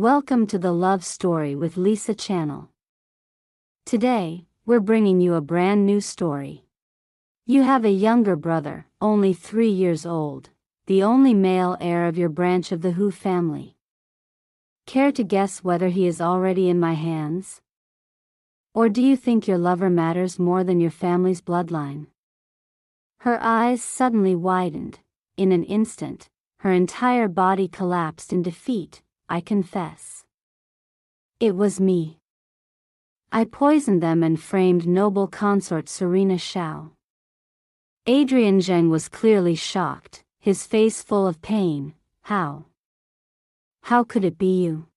Welcome to the Love Story with Lisa channel. Today, we're bringing you a brand new story. You have a younger brother, only 3 years old, the only male heir of your branch of the Hu family. Care to guess whether he is already in my hands? Or do you think your lover matters more than your family's bloodline? Her eyes suddenly widened. In an instant, her entire body collapsed in defeat. I confess. It was me. I poisoned them and framed noble consort Serena Xiao. Adrian Zheng was clearly shocked, his face full of pain. How? How could it be you?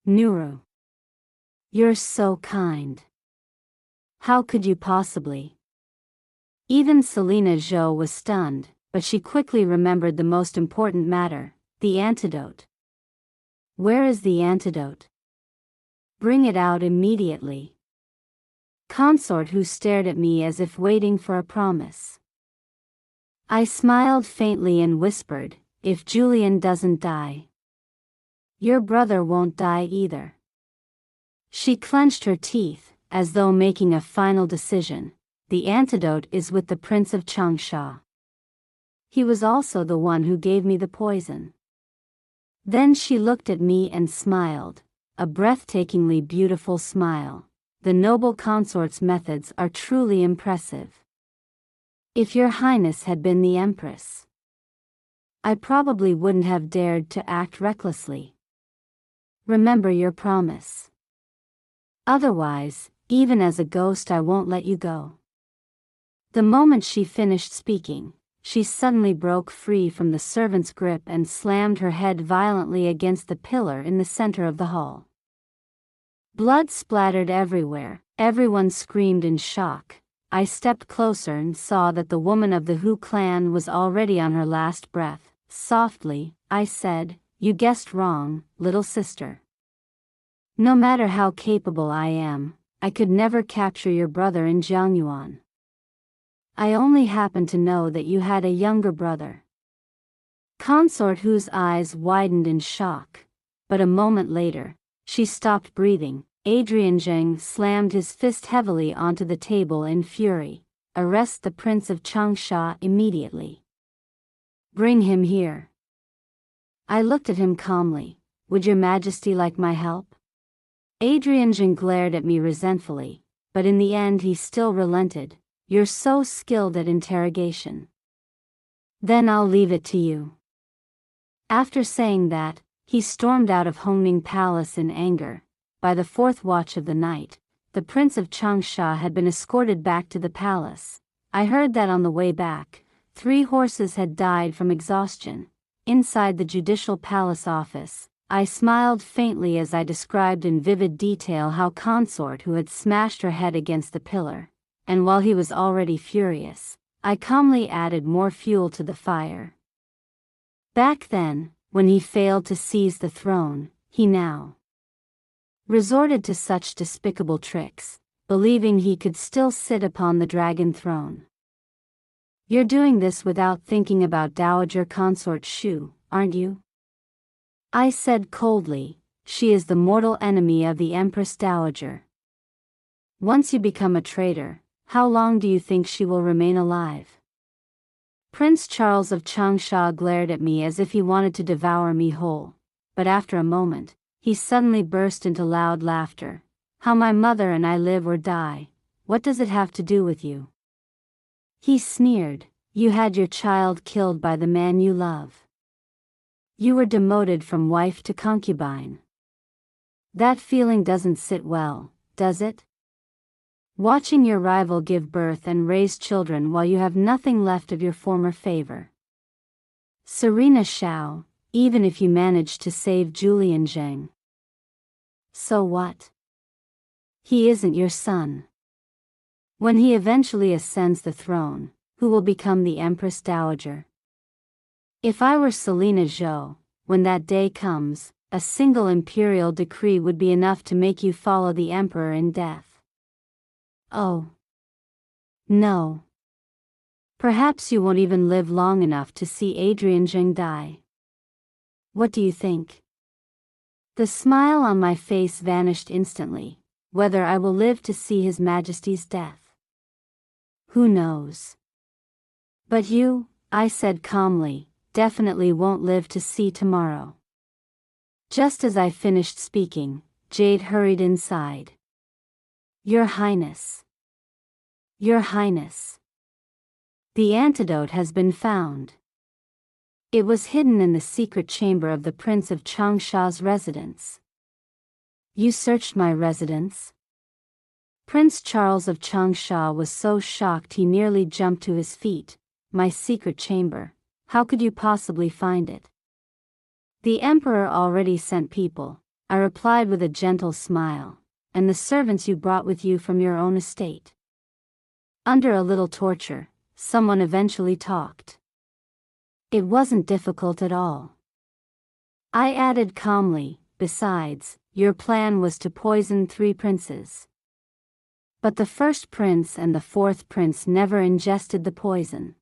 Nuru. You're so kind. How could you possibly? Even Selena Zhou was stunned, but she quickly remembered the most important matter, the antidote. Where is the antidote? Bring it out immediately. Consort who stared at me as if waiting for a promise. I smiled faintly and whispered, if Julian doesn't die, your brother won't die either. She clenched her teeth, as though making a final decision. The antidote is with the Prince of Changsha. He was also the one who gave me the poison. Then she looked at me and smiled, a breathtakingly beautiful smile. The noble consort's methods are truly impressive. If your highness had been the empress, I probably wouldn't have dared to act recklessly. Remember your promise. Otherwise, even as a ghost I won't let you go. The moment she finished speaking, she suddenly broke free from the servant's grip and slammed her head violently against the pillar in the center of the hall. Blood splattered everywhere, everyone screamed in shock. I stepped closer and saw that the woman of the Hu clan was already on her last breath. Softly, I said, you guessed wrong, little sister. No matter how capable I am, I could never capture your brother in Jiangyuan. I only happened to know that you had a younger brother. Consort Hu's eyes widened in shock, but a moment later, she stopped breathing. Adrian Zheng slammed his fist heavily onto the table in fury. Arrest the Prince of Changsha immediately. Bring him here. I looked at him calmly. Would your majesty like my help? Adrian Zheng glared at me resentfully, but in the end he still relented. You're so skilled at interrogation. Then I'll leave it to you. After saying that, he stormed out of Hongming Palace in anger. By the 4th watch of the night, the Prince of Changsha had been escorted back to the palace. I heard that on the way back, 3 horses had died from exhaustion. Inside the judicial palace office, I smiled faintly as I described in vivid detail how Consort who had smashed her head against the pillar. And while he was already furious, I calmly added more fuel to the fire. Back then, when he failed to seize the throne, he now resorted to such despicable tricks, believing he could still sit upon the dragon throne. You're doing this without thinking about Dowager Consort Shu, aren't you? I said coldly, she is the mortal enemy of the Empress Dowager. Once you become a traitor, how long do you think she will remain alive? Prince Charles of Changsha glared at me as if he wanted to devour me whole, but after a moment, he suddenly burst into loud laughter. How my mother and I live or die, what does it have to do with you? He sneered, you had your child killed by the man you love. You were demoted from wife to concubine. That feeling doesn't sit well, does it? Watching your rival give birth and raise children while you have nothing left of your former favor. Serena Xiao, even if you manage to save Julian Zheng. So what? He isn't your son. When he eventually ascends the throne, who will become the Empress Dowager? If I were Selena Zhou, when that day comes, a single imperial decree would be enough to make you follow the emperor in death. Oh. No. Perhaps you won't even live long enough to see Adrian Zheng die. What do you think? The smile on my face vanished instantly. Whether I will live to see His Majesty's death, who knows? But you, I said calmly, definitely won't live to see tomorrow. Just as I finished speaking, Jade hurried inside. Your Highness. Your Highness. The antidote has been found. It was hidden in the secret chamber of the Prince of Changsha's residence. You searched my residence? Prince Charles of Changsha was so shocked he nearly jumped to his feet. My secret chamber, how could you possibly find it? The Emperor already sent people, I replied with a gentle smile, and the servants you brought with you from your own estate. Under a little torture, someone eventually talked. It wasn't difficult at all. I added calmly, besides, your plan was to poison 3 princes. But the first prince and the 4th prince never ingested the poison.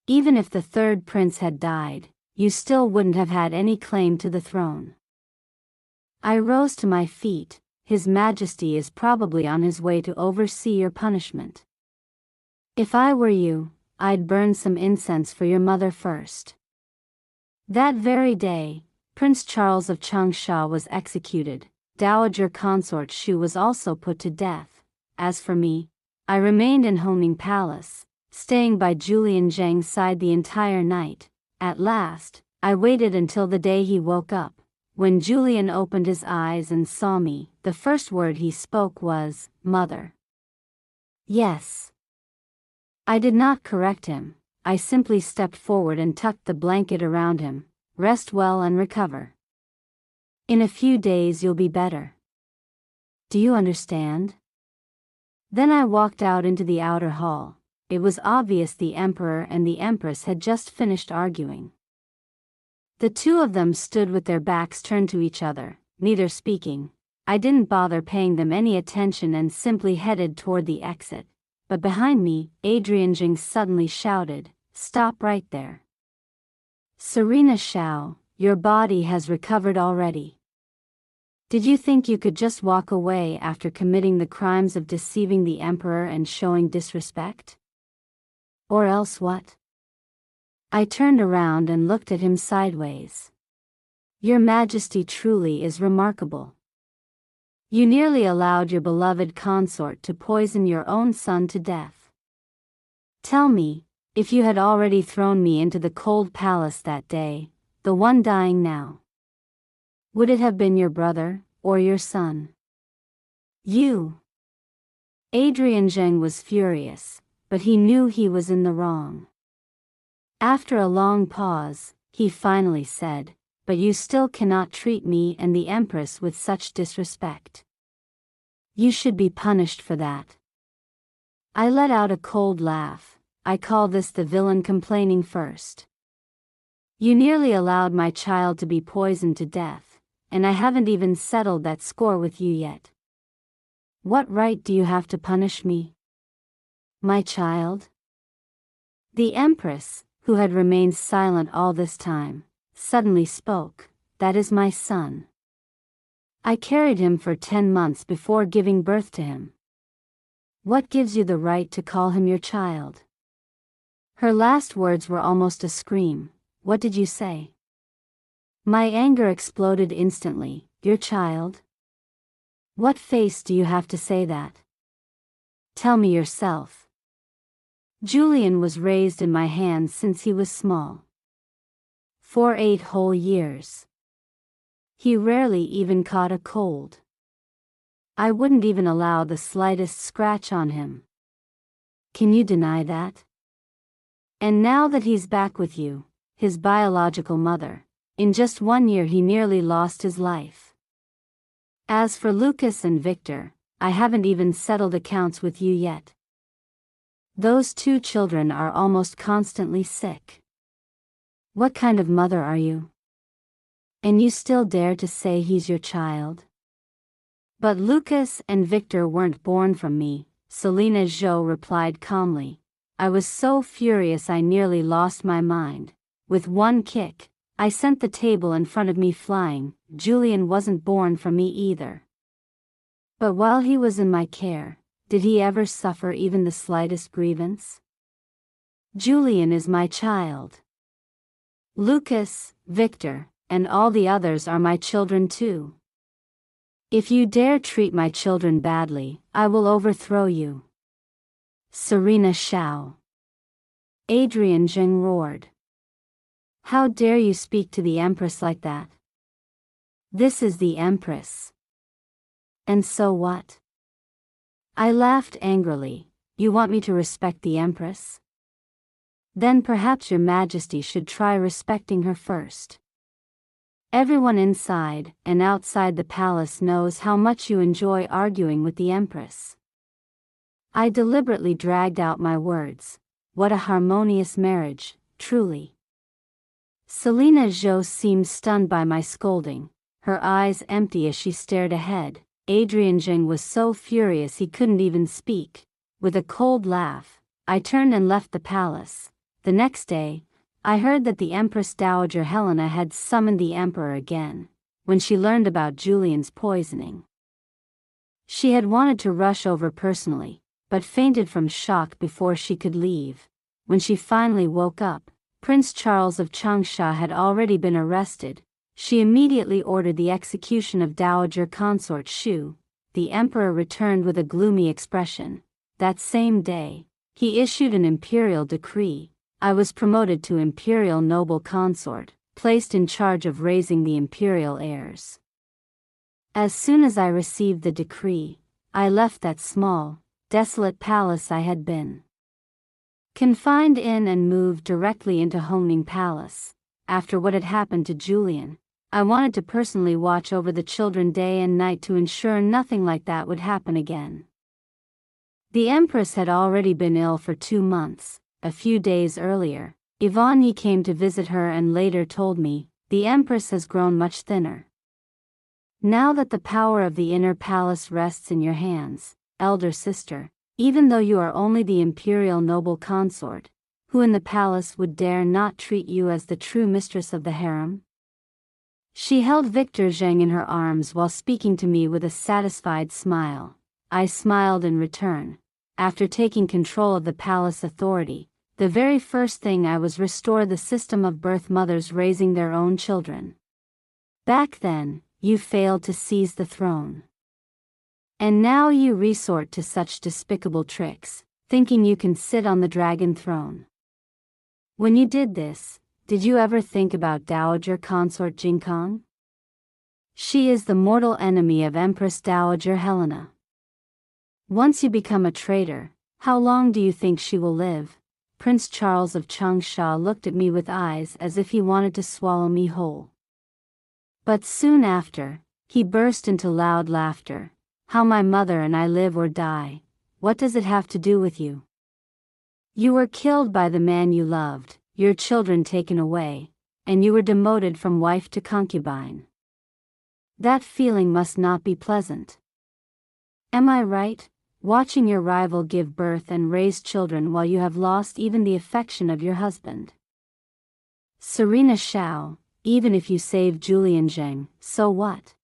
Even if the 3rd prince had died, you still wouldn't have had any claim to the throne. I rose to my feet. His Majesty is probably on his way to oversee your punishment. If I were you, I'd burn some incense for your mother first. That very day, Prince Charles of Changsha was executed. Dowager Consort Shu was also put to death. As for me, I remained in Hongming Palace, staying by Julian Zheng's side the entire night. At last, I waited until the day he woke up. When Julian opened his eyes and saw me, the first word he spoke was, "Mother." Yes. I did not correct him. I simply stepped forward and tucked the blanket around him. Rest well and recover. In a few days you'll be better. Do you understand? Then I walked out into the outer hall. It was obvious the Emperor and the Empress had just finished arguing. The two of them stood with their backs turned to each other, neither speaking. I didn't bother paying them any attention and simply headed toward the exit. But behind me, Adrian Jing suddenly shouted, "Stop right there. Serena Shao, your body has recovered already. Did you think you could just walk away after committing the crimes of deceiving the Emperor and showing disrespect? Or else what?" I turned around and looked at him sideways. Your Majesty truly is remarkable. You nearly allowed your beloved consort to poison your own son to death. Tell me, if you had already thrown me into the cold palace that day, the one dying now, would it have been your brother, or your son? You. Adrian Zheng was furious, but he knew he was in the wrong. After a long pause, he finally said, "But you still cannot treat me and the Empress with such disrespect. You should be punished for that." I let out a cold laugh. I call this the villain complaining first. You nearly allowed my child to be poisoned to death, and I haven't even settled that score with you yet. What right do you have to punish me? My child? The Empress, who had remained silent all this time, suddenly spoke. That is my son. I carried him for 10 months before giving birth to him. What gives you the right to call him your child? Her last words were almost a scream. What did you say? My anger exploded instantly. Your child? What face do you have to say that? Tell me yourself. Julian was raised in my hands since he was small. For 8 whole years. He rarely even caught a cold. I wouldn't even allow the slightest scratch on him. Can you deny that? And now that he's back with you, his biological mother, in just 1 year he nearly lost his life. As for Lucas and Victor, I haven't even settled accounts with you yet. Those 2 children are almost constantly sick. What kind of mother are you? And you still dare to say he's your child? But Lucas and Victor weren't born from me, Selena Zhou replied calmly. I was so furious I nearly lost my mind. With one kick, I sent the table in front of me flying. Julian wasn't born from me either. But while he was in my care, did he ever suffer even the slightest grievance? Julian is my child. Lucas, Victor, and all the others are my children too. If you dare treat my children badly, I will overthrow you. Serena Shao. Adrian Zheng roared. How dare you speak to the Empress like that? This is the Empress. And so what? I laughed angrily. You want me to respect the Empress? Then perhaps your Majesty should try respecting her first. Everyone inside and outside the palace knows how much you enjoy arguing with the Empress. I deliberately dragged out my words. What a harmonious marriage, truly. Selena Zhou seemed stunned by my scolding, her eyes empty as she stared ahead. Adrian Zheng was so furious he couldn't even speak. With a cold laugh, I turned and left the palace. The next day, I heard that the Empress Dowager Helena had summoned the Emperor again, when she learned about Julian's poisoning. She had wanted to rush over personally, but fainted from shock before she could leave. When she finally woke up, Prince Charles of Changsha had already been arrested. She immediately ordered the execution of Dowager Consort Shu. The Emperor returned with a gloomy expression. That same day, he issued an imperial decree. I was promoted to imperial noble consort, placed in charge of raising the imperial heirs. As soon as I received the decree, I left that small, desolate palace I had been confined in and moved directly into Hongning Palace. After what had happened to Julian, I wanted to personally watch over the children day and night to ensure nothing like that would happen again. The Empress had already been ill for 2 months. A few days earlier, Ivani came to visit her and later told me, the Empress has grown much thinner. Now that the power of the inner palace rests in your hands, elder sister, even though you are only the imperial noble consort, who in the palace would dare not treat you as the true mistress of the harem? She held Victor Zheng in her arms while speaking to me with a satisfied smile. I smiled in return. After taking control of the palace authority, the very first thing I was restore the system of birth mothers raising their own children. Back then, you failed to seize the throne. And now you resort to such despicable tricks, thinking you can sit on the dragon throne. When you did this, did you ever think about Dowager Consort Jingkong? She is the mortal enemy of Empress Dowager Helena. Once you become a traitor, how long do you think she will live? Prince Charles of Changsha looked at me with eyes as if he wanted to swallow me whole. But soon after, he burst into loud laughter. How my mother and I live or die, what does it have to do with you? You were killed by the man you loved, your children taken away, and you were demoted from wife to concubine. That feeling must not be pleasant. Am I right? Watching your rival give birth and raise children while you have lost even the affection of your husband. Serena Shao, even if you save Julian Zheng, so what?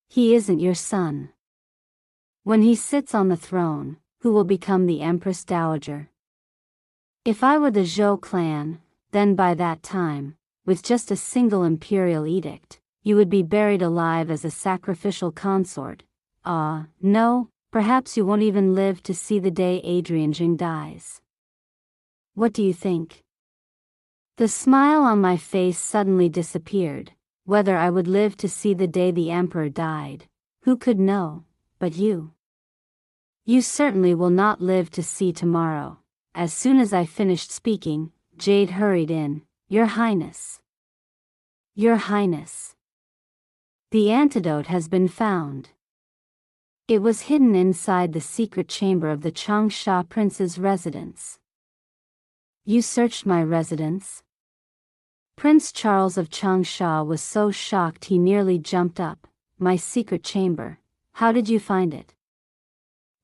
He isn't your son. When he sits on the throne, who will become the Empress Dowager? If I were the Zhou clan, then by that time, with just a single imperial edict, you would be buried alive as a sacrificial consort. No, perhaps you won't even live to see the day Adrian Zheng dies. What do you think? The smile on my face suddenly disappeared. Whether I would live to see the day the emperor died, who could know, but you? You certainly will not live to see tomorrow. As soon as I finished speaking, Jade hurried in. Your Highness. Your Highness. The antidote has been found. It was hidden inside the secret chamber of the Changsha prince's residence. You searched my residence? Prince Charles of Changsha was so shocked he nearly jumped up. My secret chamber. How did you find it?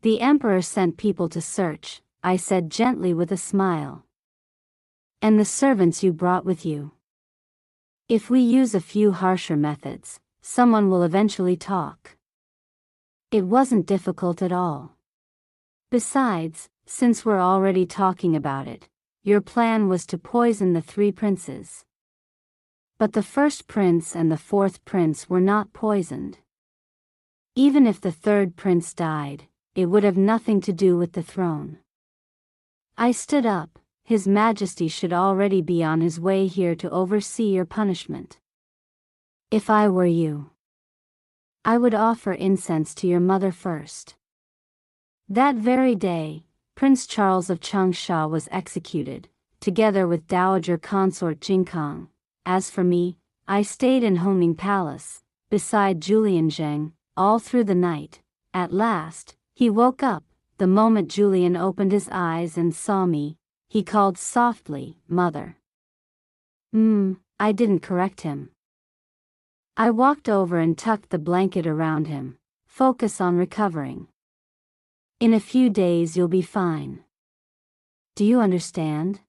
The emperor sent people to search, I said gently with a smile. And the servants you brought with you? If we use a few harsher methods, someone will eventually talk. It wasn't difficult at all. Besides, since we're already talking about it, your plan was to poison the 3 princes. But the first prince and the 4th prince were not poisoned. Even if the 3rd prince died, it would have nothing to do with the throne. I stood up. His Majesty should already be on his way here to oversee your punishment. If I were you, I would offer incense to your mother first. That very day, Prince Charles of Changsha was executed, together with Dowager Consort Jingkang. As for me, I stayed in Hongming Palace, beside Julian Zheng, all through the night. At last, he woke up. The moment Julian opened his eyes and saw me, he called softly, "Mother." I didn't correct him. I walked over and tucked the blanket around him. Focus on recovering. In a few days you'll be fine. Do you understand?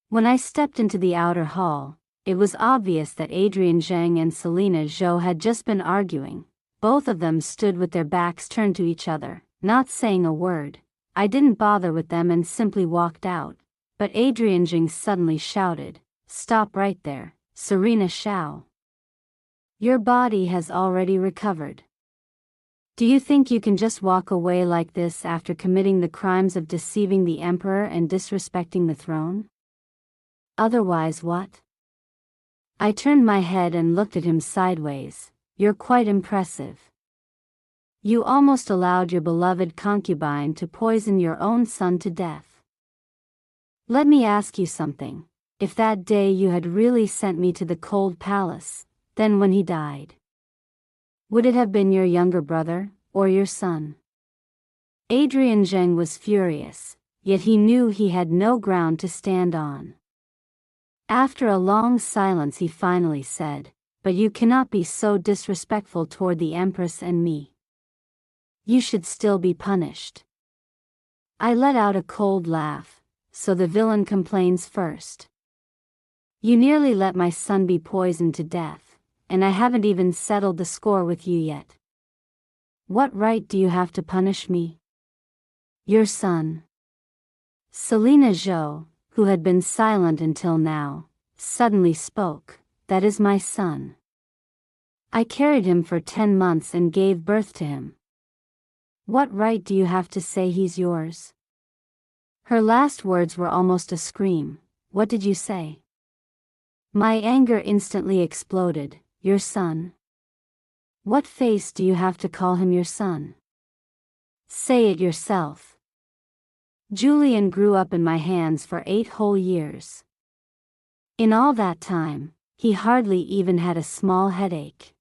When I stepped into the outer hall, it was obvious that Adrian Zheng and Selina Zhou had just been arguing. Both of them stood with their backs turned to each other, not saying a word. I didn't bother with them and simply walked out. But Adrian Zheng suddenly shouted, "Stop right there, Serena Shao. Your body has already recovered. Do you think you can just walk away like this after committing the crimes of deceiving the emperor and disrespecting the throne? Otherwise what?" I turned my head and looked at him sideways. "You're quite impressive. You almost allowed your beloved concubine to poison your own son to death. Let me ask you something. If that day you had really sent me to the cold palace, then when he died, would it have been your younger brother, or your son?" Adrian Zheng was furious, yet he knew he had no ground to stand on. After a long silence he finally said, "But you cannot be so disrespectful toward the Empress and me. You should still be punished." I let out a cold laugh. "So the villain complains first. You nearly let my son be poisoned to death, and I haven't even settled the score with you yet. What right do you have to punish me?" "Your son." Selina Zhou, who had been silent until now, suddenly spoke. "That is my son. I carried him for 10 months and gave birth to him. What right do you have to say he's yours?" Her last words were almost a scream. "What did you say?" My anger instantly exploded. "Your son? What face do you have to call him your son? Say it yourself." Julian grew up in my hands for 8 whole years. In all that time, he hardly even had a small headache.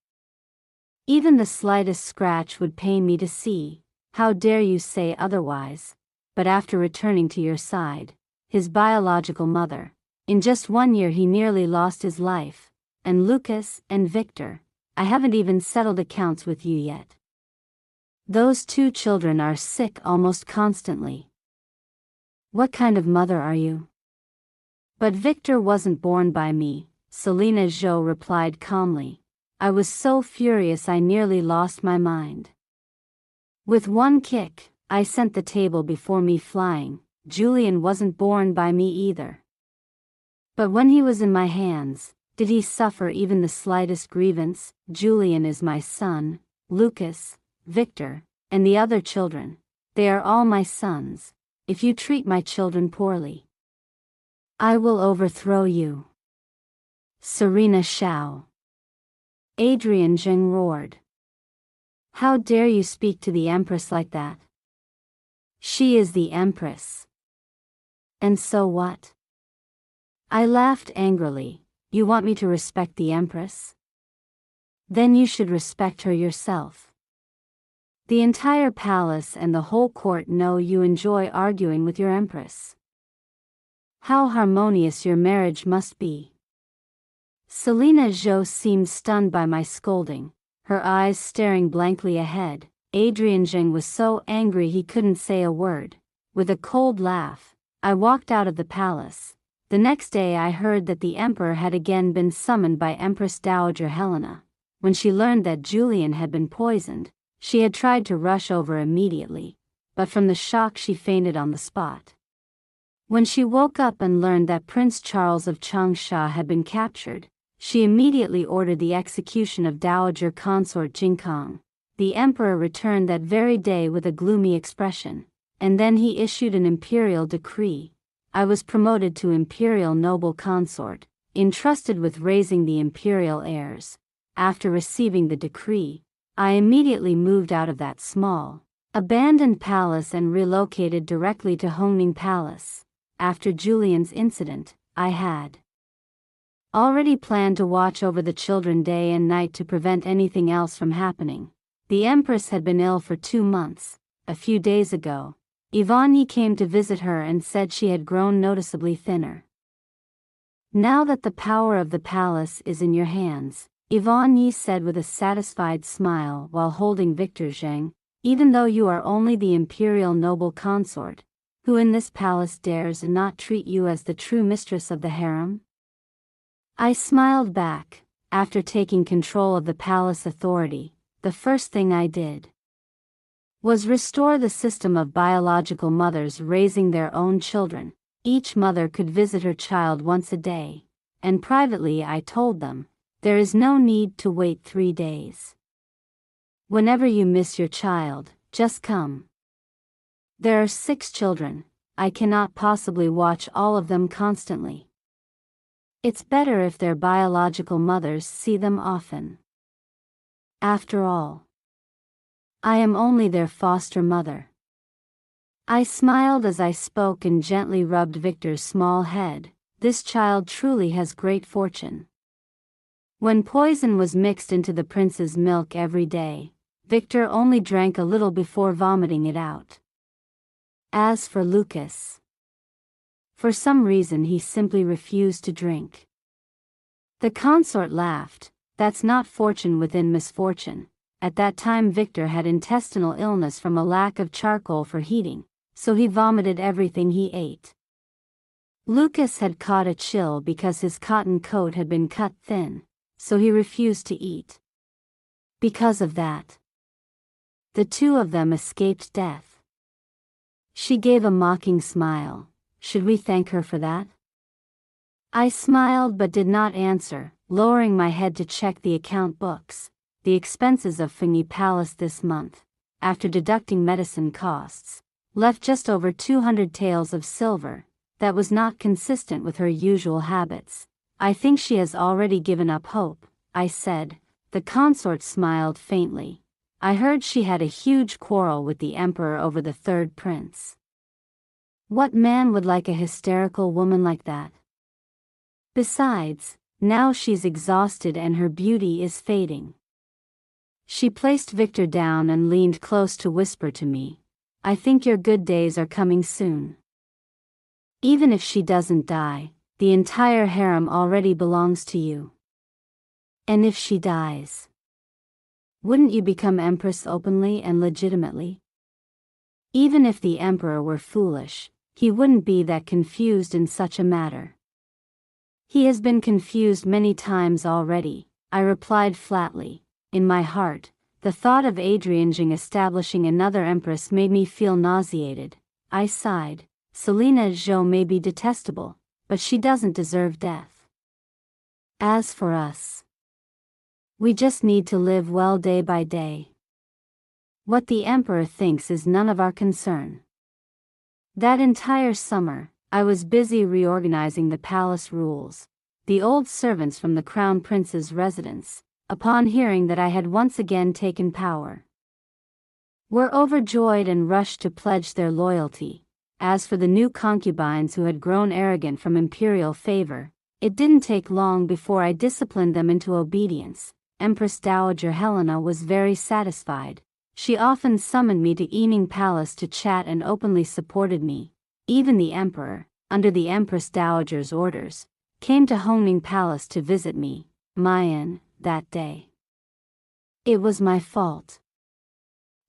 Even the slightest scratch would pain me to see. How dare you say otherwise? But after returning to your side, his biological mother, in just 1 year he nearly lost his life. And Lucas and Victor, I haven't even settled accounts with you yet. Those 2 children are sick almost constantly. What kind of mother are you?" "But Victor wasn't born by me," Selina Zhou replied calmly. I was so furious I nearly lost my mind. With one kick, I sent the table before me flying. Julian wasn't born by me either. But when he was in my hands, did he suffer even the slightest grievance? Julian is my son, Lucas, Victor, and the other children. They are all my sons. If you treat my children poorly, I will overthrow you." "Serena Shao!" Adrian Zheng roared. "How dare you speak to the Empress like that? She is the Empress. And so what?" I laughed angrily. "You want me to respect the Empress? Then you should respect her yourself. The entire palace and the whole court know you enjoy arguing with your Empress. How harmonious your marriage must be." Selina Zhou seemed stunned by my scolding, her eyes staring blankly ahead. Adrian Zheng was so angry he couldn't say a word. With a cold laugh, I walked out of the palace. The next day I heard that the emperor had again been summoned by Empress Dowager Helena. When she learned that Julian had been poisoned, she had tried to rush over immediately, but from the shock she fainted on the spot. When she woke up and learned that Prince Charles of Changsha had been captured, she immediately ordered the execution of Dowager Consort Jinkang. The emperor returned that very day with a gloomy expression, and then he issued an imperial decree. I was promoted to imperial noble consort, entrusted with raising the imperial heirs. After receiving the decree, I immediately moved out of that small, abandoned palace and relocated directly to Hongning Palace. After Julian's incident, I had already planned to watch over the children day and night to prevent anything else from happening. The Empress had been ill for 2 months. A few days ago, Yvonne Yi came to visit her and said she had grown noticeably thinner. Now that the power of the palace is in your hands, Yvonne Yi said with a satisfied smile while holding Victor Zheng, even though you are only the imperial noble consort, who in this palace dares not treat you as the true mistress of the harem? I smiled back. After taking control of the palace authority, the first thing I did was restore the system of biological mothers raising their own children. Each mother could visit her child once a day, and privately I told them, there is no need to wait 3 days. Whenever you miss your child, just come. There are 6 children, I cannot possibly watch all of them constantly. It's better if their biological mothers see them often. After all, I am only their foster mother. I smiled as I spoke and gently rubbed Victor's small head. This child truly has great fortune. When poison was mixed into the prince's milk every day, Victor only drank a little before vomiting it out. As for Lucas, for some reason he simply refused to drink. The consort laughed. That's not fortune within misfortune. At that time Victor had intestinal illness from a lack of charcoal for heating, so he vomited everything he ate. Lucas had caught a chill because his cotton coat had been cut thin, so he refused to eat. Because of that, the 2 of them escaped death. She gave a mocking smile. Should we thank her for that? I smiled but did not answer, lowering my head to check the account books. The expenses of Fengyi Palace this month, after deducting medicine costs, left just over 200 taels of silver. That was not consistent with her usual habits. I think she has already given up hope, I said. The consort smiled faintly. I heard she had a huge quarrel with the emperor over the 3rd prince. What man would like a hysterical woman like that? Besides, now she's exhausted and her beauty is fading. She placed Victor down and leaned close to whisper to me, I think your good days are coming soon. Even if she doesn't die, the entire harem already belongs to you. And if she dies, wouldn't you become empress openly and legitimately? Even if the emperor were foolish, he wouldn't be that confused in such a matter. He has been confused many times already, I replied flatly. In my heart, the thought of Adrian Jing establishing another empress made me feel nauseated. I sighed. Selena Zhou may be detestable, but she doesn't deserve death. As for us, we just need to live well day by day. What the emperor thinks is none of our concern. That entire summer, I was busy reorganizing the palace rules. The old servants from the crown prince's residence, upon hearing that I had once again taken power, were overjoyed and rushed to pledge their loyalty. As for the new concubines who had grown arrogant from imperial favor, it didn't take long before I disciplined them into obedience. Empress Dowager Helena was very satisfied. She often summoned me to Yiming Palace to chat and openly supported me. Even the emperor, under the Empress Dowager's orders, came to Hongning Palace to visit me, Mayan, that day. It was my fault.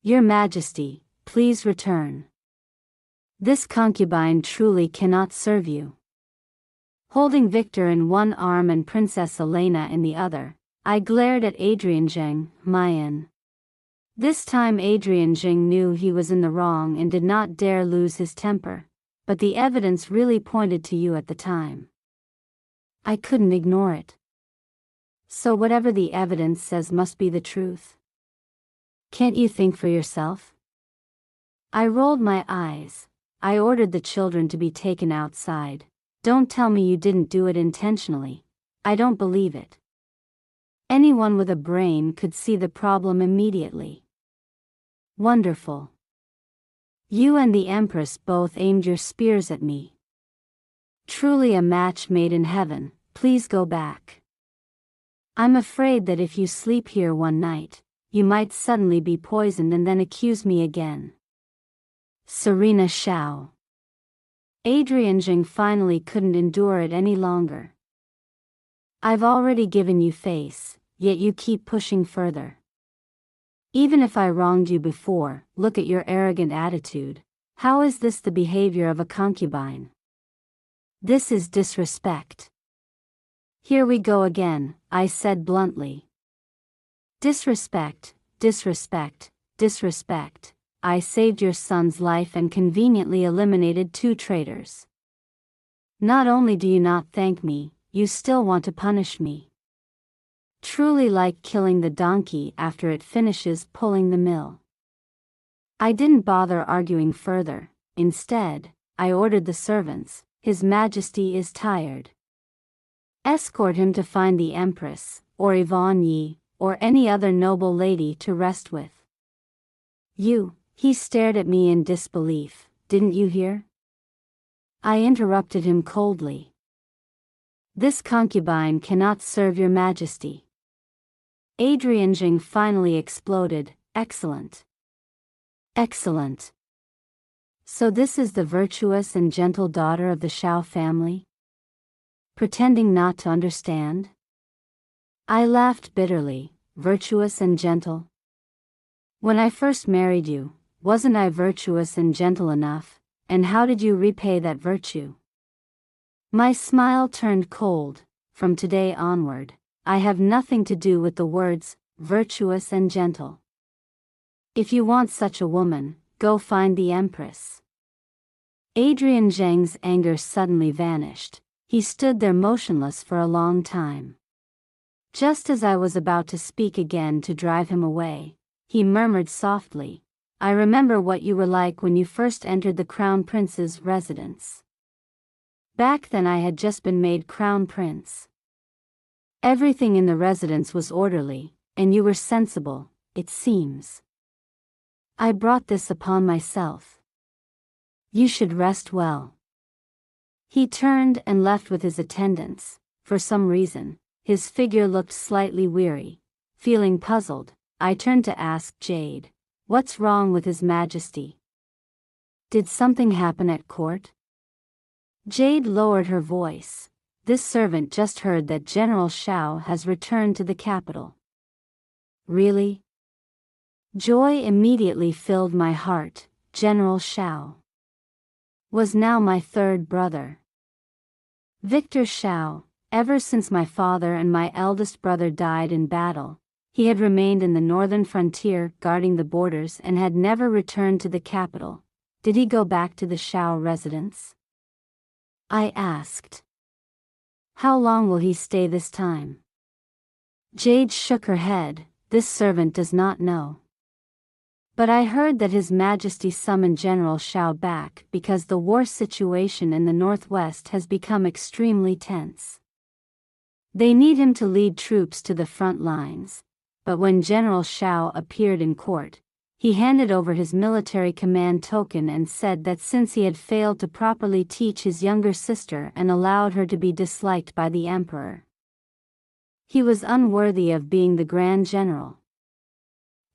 Your Majesty, please return. This concubine truly cannot serve you. Holding Victor in one arm and Princess Elena in the other, I glared at Adrian Zheng, Mayan. This time Adrian Zheng knew he was in the wrong and did not dare lose his temper, but the evidence really pointed to you at the time. I couldn't ignore it. So whatever the evidence says must be the truth. Can't you think for yourself? I rolled my eyes. I ordered the children to be taken outside. Don't tell me you didn't do it intentionally. I don't believe it. Anyone with a brain could see the problem immediately. Wonderful. You and the Empress both aimed your spears at me. Truly a match made in heaven. Please go back. I'm afraid that if you sleep here one night, you might suddenly be poisoned and then accuse me again. Serena Shao. Adrian Zheng finally couldn't endure it any longer. I've already given you face, yet you keep pushing further. Even if I wronged you before, look at your arrogant attitude. How is this the behavior of a concubine? This is disrespect. Here we go again, I said bluntly. Disrespect, disrespect, disrespect. I saved your son's life and conveniently eliminated 2 traitors. Not only do you not thank me, you still want to punish me. Truly like killing the donkey after it finishes pulling the mill. I didn't bother arguing further. Instead, I ordered the servants. His Majesty is tired. Escort him to find the Empress, or Yvonne Yi, or any other noble lady to rest with. He stared at me in disbelief. Didn't you hear? I interrupted him coldly. This concubine cannot serve your Majesty. Adrian Zheng finally exploded. Excellent. Excellent. So this is the virtuous and gentle daughter of the Shao family? Pretending not to understand? I laughed bitterly. Virtuous and gentle? When I first married you, wasn't I virtuous and gentle enough, and how did you repay that virtue? My smile turned cold. From today onward, I have nothing to do with the words, virtuous and gentle. If you want such a woman, go find the Empress. Adrian Zheng's anger suddenly vanished. He stood there motionless for a long time. Just as I was about to speak again to drive him away, he murmured softly, I remember what you were like when you first entered the Crown Prince's residence. Back then I had just been made Crown Prince. Everything in the residence was orderly, and you were sensible, it seems. I brought this upon myself. You should rest well. He turned and left with his attendants. For some reason, his figure looked slightly weary. Feeling puzzled, I turned to ask Jade, what's wrong with His Majesty? Did something happen at court? Jade lowered her voice. This servant just heard that General Shao has returned to the capital. Really? Joy immediately filled my heart. General Shao was now my third brother. Victor Shao, ever since my father and my eldest brother died in battle, he had remained in the northern frontier guarding the borders and had never returned to the capital. Did he go back to the Shao residence? I asked. How long will he stay this time? Jade shook her head. This servant does not know. But I heard that His Majesty summoned General Shao back because the war situation in the northwest has become extremely tense. They need him to lead troops to the front lines, but when General Shao appeared in court, he handed over his military command token and said that since he had failed to properly teach his younger sister and allowed her to be disliked by the emperor, he was unworthy of being the Grand General.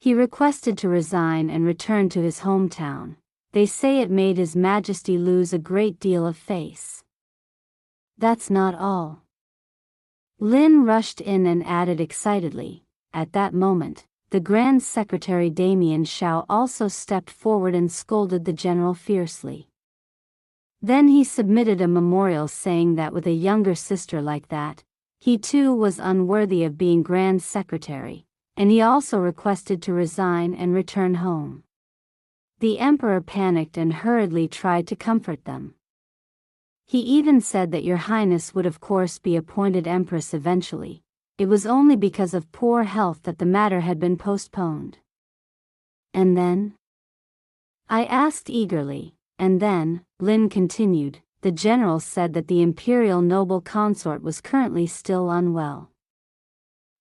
He requested to resign and return to his hometown. They say it made His Majesty lose a great deal of face. That's not all. Lin rushed in and added excitedly. At that moment, the Grand Secretary Damien Shao also stepped forward and scolded the general fiercely. Then he submitted a memorial saying that with a younger sister like that, he too was unworthy of being Grand Secretary, and he also requested to resign and return home. The emperor panicked and hurriedly tried to comfort them. He even said that Your Highness would of course be appointed empress eventually. It was only because of poor health that the matter had been postponed. And then? I asked eagerly. And then, Lin continued, the general said that the imperial noble consort was currently still unwell.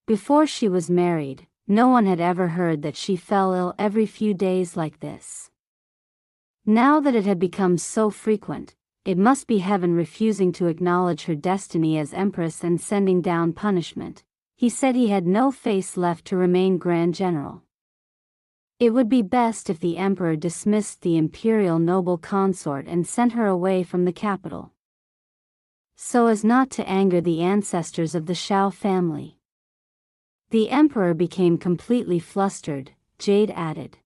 Before she was married, no one had ever heard that she fell ill every few days like this. Now that it had become so frequent, it must be heaven refusing to acknowledge her destiny as empress and sending down punishment. He said he had no face left to remain Grand General. It would be best if the emperor dismissed the imperial noble consort and sent her away from the capital, so as not to anger the ancestors of the Shao family. The emperor became completely flustered, Jade added.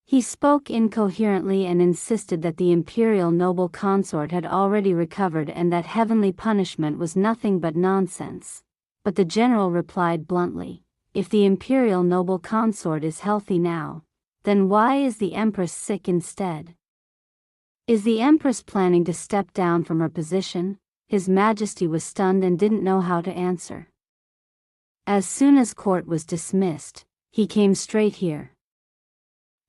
He spoke incoherently and insisted that the imperial noble consort had already recovered and that heavenly punishment was nothing but nonsense. But the general replied bluntly, if the imperial noble consort is healthy now, then why is the empress sick instead? Is the empress planning to step down from her position? His Majesty was stunned and didn't know how to answer. As soon as court was dismissed, he came straight here.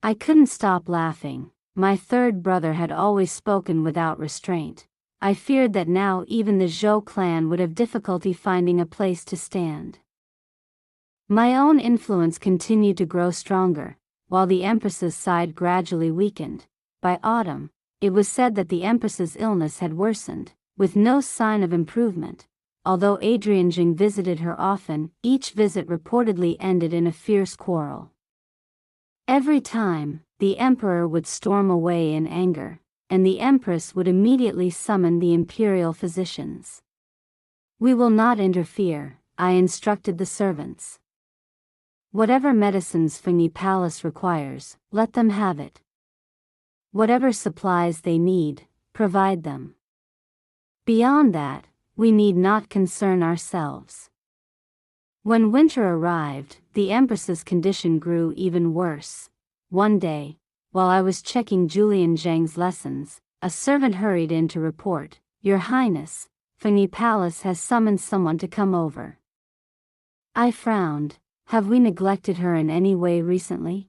I couldn't stop laughing. My third brother had always spoken without restraint. I feared that now even the Zhou clan would have difficulty finding a place to stand. My own influence continued to grow stronger, while the empress's side gradually weakened. By autumn, it was said that the empress's illness had worsened, with no sign of improvement. Although Adrian Jing visited her often, each visit reportedly ended in a fierce quarrel. Every time, the emperor would storm away in anger, and the empress would immediately summon the imperial physicians. We will not interfere, I instructed the servants. Whatever medicines Fengyi Palace requires, let them have it. Whatever supplies they need, provide them. Beyond that, we need not concern ourselves. When winter arrived, the empress's condition grew even worse. One day, while I was checking Julian Zhang's lessons, a servant hurried in to report, Your Highness, Fengyi Palace has summoned someone to come over. I frowned. Have we neglected her in any way recently?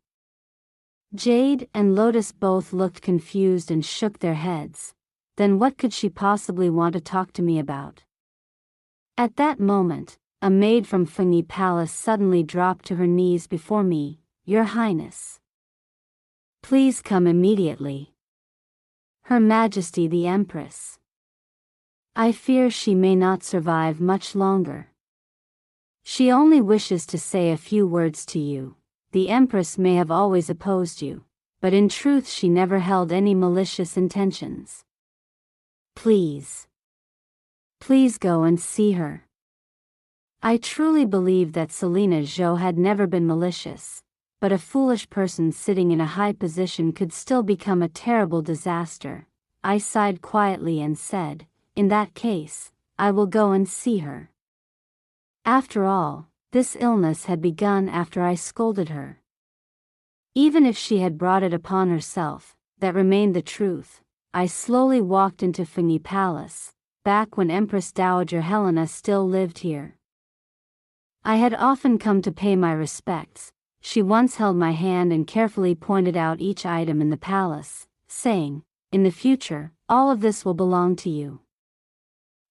Jade and Lotus both looked confused and shook their heads. Then what could she possibly want to talk to me about? At that moment, a maid from Fengyi Palace suddenly dropped to her knees before me. Your Highness, please come immediately. Her Majesty the Empress. I fear she may not survive much longer. She only wishes to say a few words to you. The Empress may have always opposed you, but in truth she never held any malicious intentions. Please go and see her. I truly believe that Selena Zhou had never been malicious, but a foolish person sitting in a high position could still become a terrible disaster. I sighed quietly and said, in that case, I will go and see her. After all, this illness had begun after I scolded her. Even if she had brought it upon herself, that remained the truth. I slowly walked into Fengyi Palace, back when Empress Dowager Helena still lived here. I had often come to pay my respects. She once held my hand and carefully pointed out each item in the palace, saying, in the future, all of this will belong to you.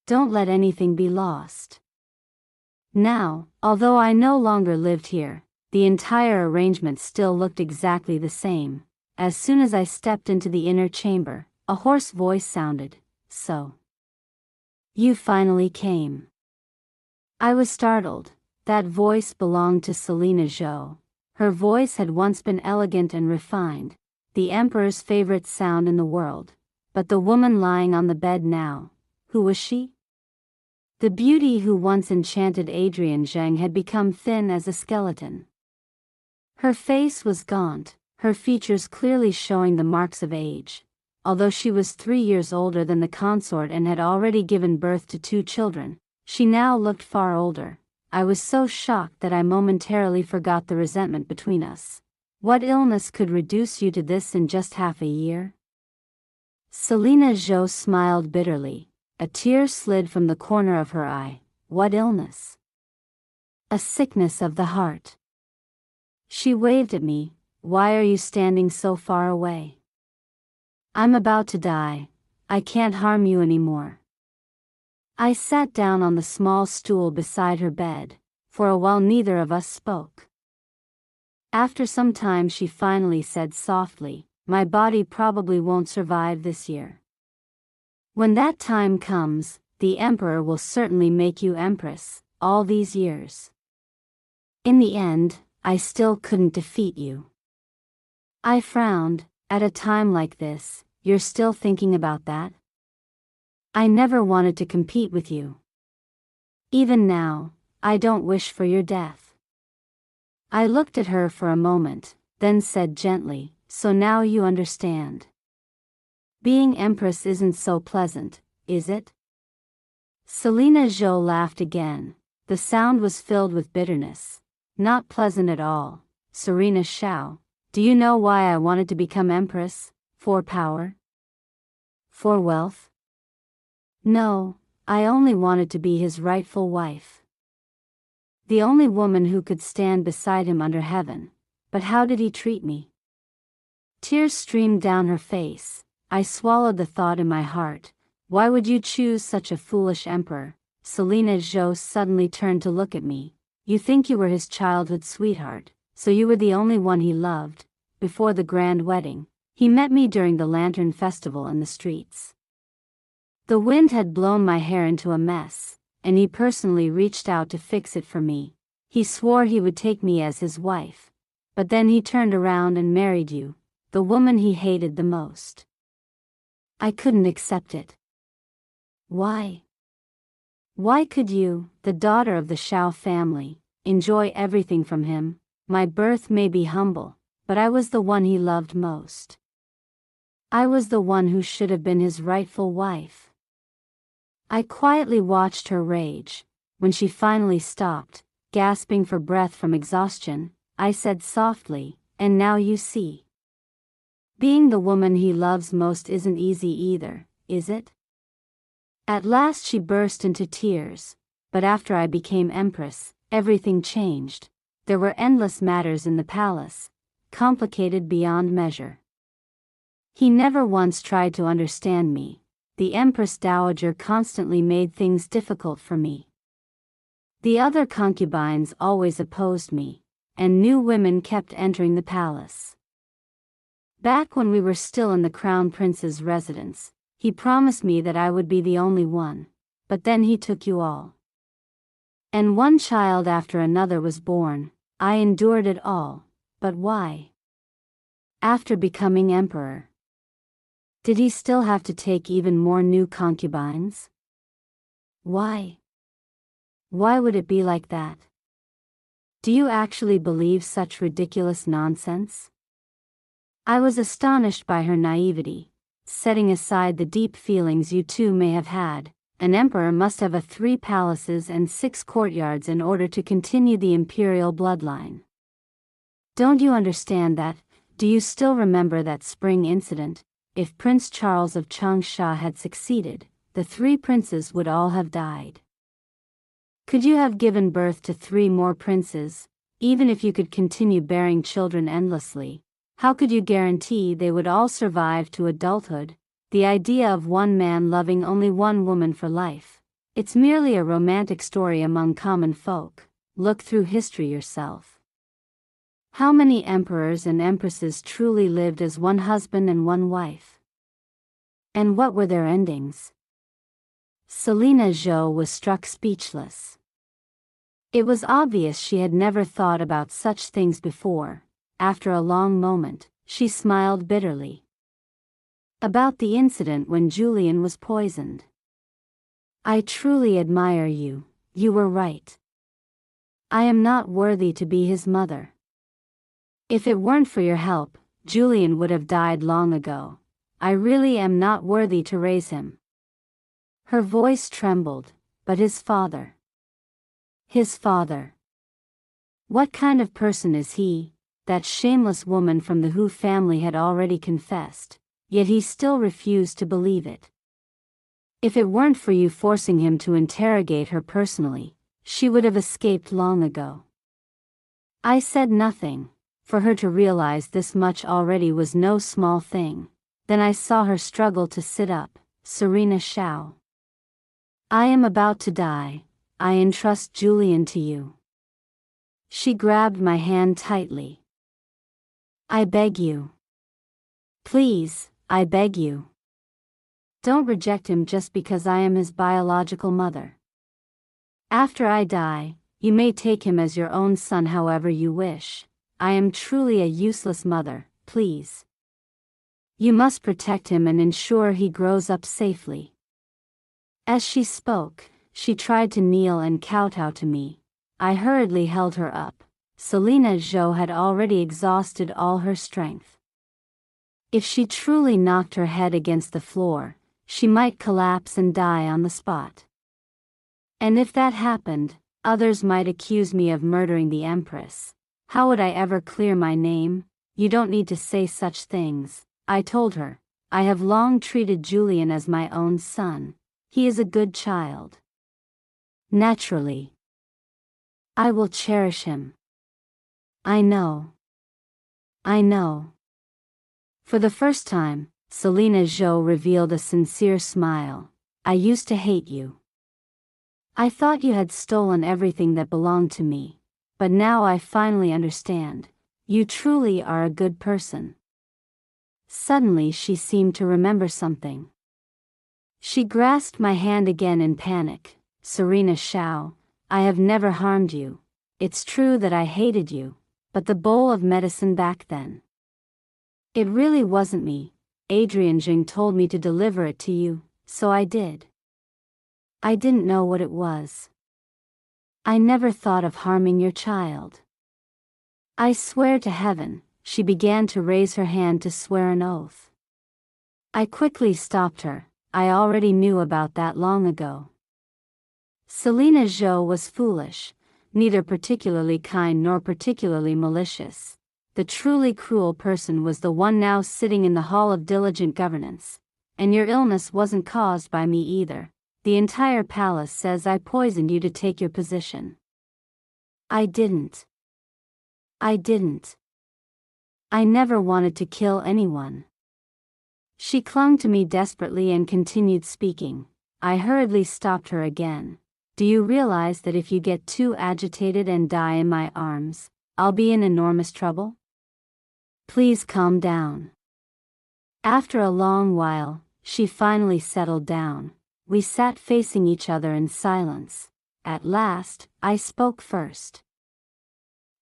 Don't let anything be lost. Now, although I no longer lived here, the entire arrangement still looked exactly the same. As soon as I stepped into the inner chamber, a hoarse voice sounded, so you finally came. I was startled. That voice belonged to Selena Zhou. Her voice had once been elegant and refined, the emperor's favorite sound in the world. But the woman lying on the bed now, who was she? The beauty who once enchanted Adrian Zhang had become thin as a skeleton. Her face was gaunt, her features clearly showing the marks of age. although she was 3 years older than the consort and had already given birth to 2 children, she now looked far older. I was so shocked that I momentarily forgot the resentment between us. What illness could reduce you to this in just half a year? Selina Jo smiled bitterly. A tear slid from the corner of her eye. What illness? A sickness of the heart. She waved at me. Why are you standing so far away? I'm about to die. I can't harm you anymore. I sat down on the small stool beside her bed. For a while neither of us spoke. After some time she finally said softly, my body probably won't survive this year. When that time comes, the Emperor will certainly make you Empress. All these years. In the end, I still couldn't defeat you. I frowned. At a time like this, you're still thinking about that? I never wanted to compete with you. Even now, I don't wish for your death. I looked at her for a moment, then said gently, so now you understand. Being Empress isn't so pleasant, is it? Selina Jo laughed again. The sound was filled with bitterness. Not pleasant at all. Serena Shao, do you know why I wanted to become Empress? For power? For wealth? No, I only wanted to be his rightful wife. The only woman who could stand beside him under heaven. But how did he treat me? Tears streamed down her face. I swallowed the thought in my heart. Why would you choose such a foolish emperor? Selina Jo suddenly turned to look at me. You think you were his childhood sweetheart, so you were the only one he loved. Before the grand wedding, he met me during the lantern festival in the streets. The wind had blown my hair into a mess, and he personally reached out to fix it for me. He swore he would take me as his wife. But then he turned around and married you, the woman he hated the most. I couldn't accept it. Why? Why could you, the daughter of the Shao family, enjoy everything from him? My birth may be humble, but I was the one he loved most. I was the one who should have been his rightful wife. I quietly watched her rage. When she finally stopped, gasping for breath from exhaustion, I said softly, and now you see. Being the woman he loves most isn't easy either, is it? At last she burst into tears. But after I became Empress, everything changed. There were endless matters in the palace, complicated beyond measure. He never once tried to understand me. The Empress Dowager constantly made things difficult for me. The other concubines always opposed me, and new women kept entering the palace. Back when we were still in the Crown Prince's residence, he promised me that I would be the only one, but then he took you all. And one child after another was born. I endured it all, but why? After becoming emperor, did he still have to take even more new concubines? Why? Why would it be like that? Do you actually believe such ridiculous nonsense? I was astonished by her naivety. Setting aside the deep feelings you two may have had, an emperor must have 3 palaces and 6 courtyards in order to continue the imperial bloodline. Don't you understand that? Do you still remember that spring incident? If Prince Charles of Changsha had succeeded, the 3 princes would all have died. Could you have given birth to 3 more princes, even if you could continue bearing children endlessly? How could you guarantee they would all survive to adulthood? The idea of one man loving only one woman for life. It's merely a romantic story among common folk. Look through history yourself. How many emperors and empresses truly lived as one husband and one wife? And what were their endings? Selina Jo was struck speechless. It was obvious she had never thought about such things before. After a long moment, she smiled bitterly. About the incident when Julian was poisoned. I truly admire you. You were right. I am not worthy to be his mother. If it weren't for your help, Julian would have died long ago. I really am not worthy to raise him. Her voice trembled. But his father. His father. What kind of person is he? That shameless woman from the Hu family had already confessed, yet he still refused to believe it. If it weren't for you forcing him to interrogate her personally, she would have escaped long ago. I said nothing. For her to realize this much already was no small thing. Then I saw her struggle to sit up. Serena Shao. I am about to die. I entrust Julian to you. She grabbed my hand tightly. I beg you. Please, I beg you. Don't reject him just because I am his biological mother. After I die, you may take him as your own son however you wish. I am truly a useless mother, please. You must protect him and ensure he grows up safely. As she spoke, she tried to kneel and kowtow to me. I hurriedly held her up. Selena Zhou had already exhausted all her strength. If she truly knocked her head against the floor, she might collapse and die on the spot. And if that happened, others might accuse me of murdering the Empress. How would I ever clear my name? You don't need to say such things, I told her. I have long treated Julian as my own son. He is a good child. Naturally. I will cherish him. I know. I know. For the first time, Selena Zhou revealed a sincere smile. I used to hate you. I thought you had stolen everything that belonged to me. But now I finally understand. You truly are a good person. Suddenly she seemed to remember something. She grasped my hand again in panic. Serena Shao, I have never harmed you. It's true that I hated you, but the bowl of medicine back then. It really wasn't me. Adrian Jing told me to deliver it to you, so I did. I didn't know what it was. I never thought of harming your child. I swear to heaven. She began to raise her hand to swear an oath. I quickly stopped her. I already knew about that long ago. Selena Zhou was foolish, neither particularly kind nor particularly malicious. The truly cruel person was the one now sitting in the Hall of Diligent Governance. And your illness wasn't caused by me either. The entire palace says I poisoned you to take your position. I didn't. I didn't. I never wanted to kill anyone. She clung to me desperately and continued speaking. I hurriedly stopped her again. Do you realize that if you get too agitated and die in my arms, I'll be in enormous trouble? Please calm down. After a long while, she finally settled down. We sat facing each other in silence. At last, I spoke first.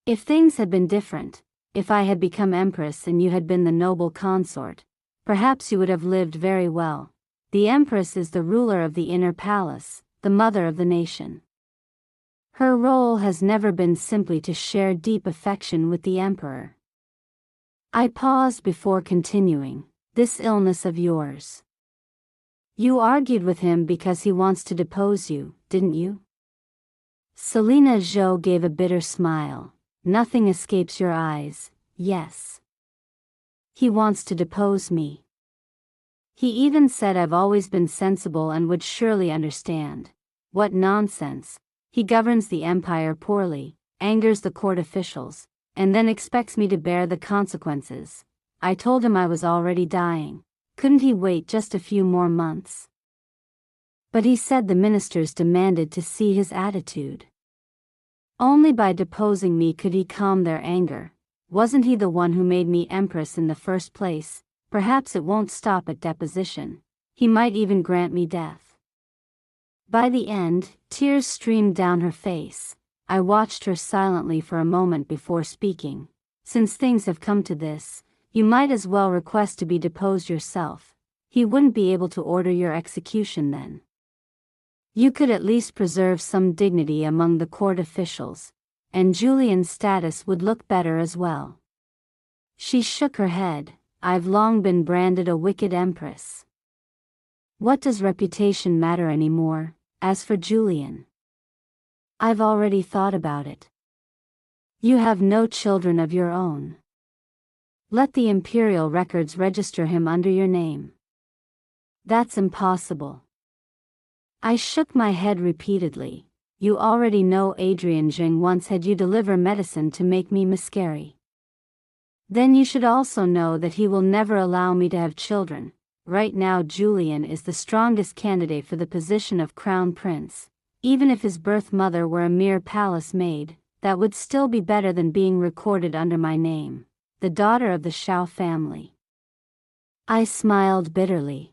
If things had been different, if I had become empress and you had been the noble consort, perhaps you would have lived very well. The empress is the ruler of the inner palace, the mother of the nation. Her role has never been simply to share deep affection with the emperor. I paused before continuing. This illness of yours. You argued with him because he wants to depose you, didn't you? Selena Zhou gave a bitter smile. Nothing escapes your eyes, yes. He wants to depose me. He even said I've always been sensible and would surely understand. What nonsense. He governs the empire poorly, angers the court officials, and then expects me to bear the consequences. I told him I was already dying. Couldn't he wait just a few more months? But he said the ministers demanded to see his attitude. Only by deposing me could he calm their anger. Wasn't he the one who made me empress in the first place? Perhaps it won't stop at deposition. He might even grant me death. By the end, tears streamed down her face. I watched her silently for a moment before speaking. Since things have come to this, you might as well request to be deposed yourself. He wouldn't be able to order your execution then. You could at least preserve some dignity among the court officials, and Julian's status would look better as well. She shook her head. I've long been branded a wicked empress. What does reputation matter anymore? As for Julian, I've already thought about it. You have no children of your own. Let the imperial records register him under your name. That's impossible. I shook my head repeatedly. You already know Adrian Jing once had you deliver medicine to make me miscarry. Then you should also know that he will never allow me to have children. Right now Julian is the strongest candidate for the position of crown prince. Even if his birth mother were a mere palace maid, that would still be better than being recorded under my name, the daughter of the Shao family. I smiled bitterly.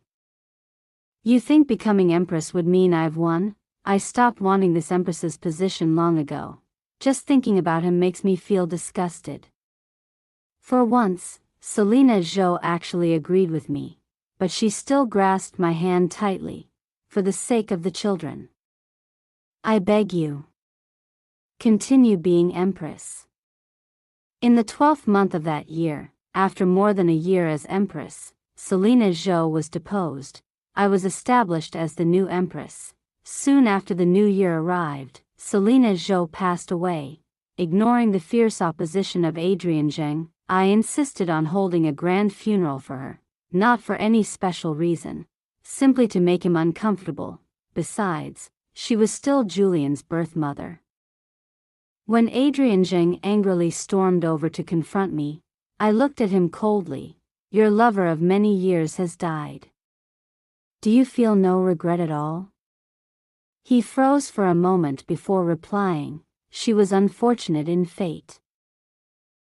You think becoming empress would mean I've won? I stopped wanting this empress's position long ago. Just thinking about him makes me feel disgusted. For once, Selena Zhou actually agreed with me, but she still grasped my hand tightly, for the sake of the children. I beg you. Continue being empress. In the 12th month of that year, after more than a year as empress, Selena Zhou was deposed. I was established as the new empress. Soon after the new year arrived, Selena Zhou passed away. Ignoring the fierce opposition of Adrian Zheng, I insisted on holding a grand funeral for her, not for any special reason, simply to make him uncomfortable. Besides, she was still Julian's birth mother. When Adrian Zheng angrily stormed over to confront me, I looked at him coldly. Your lover of many years has died. Do you feel no regret at all? He froze for a moment before replying. She was unfortunate in fate.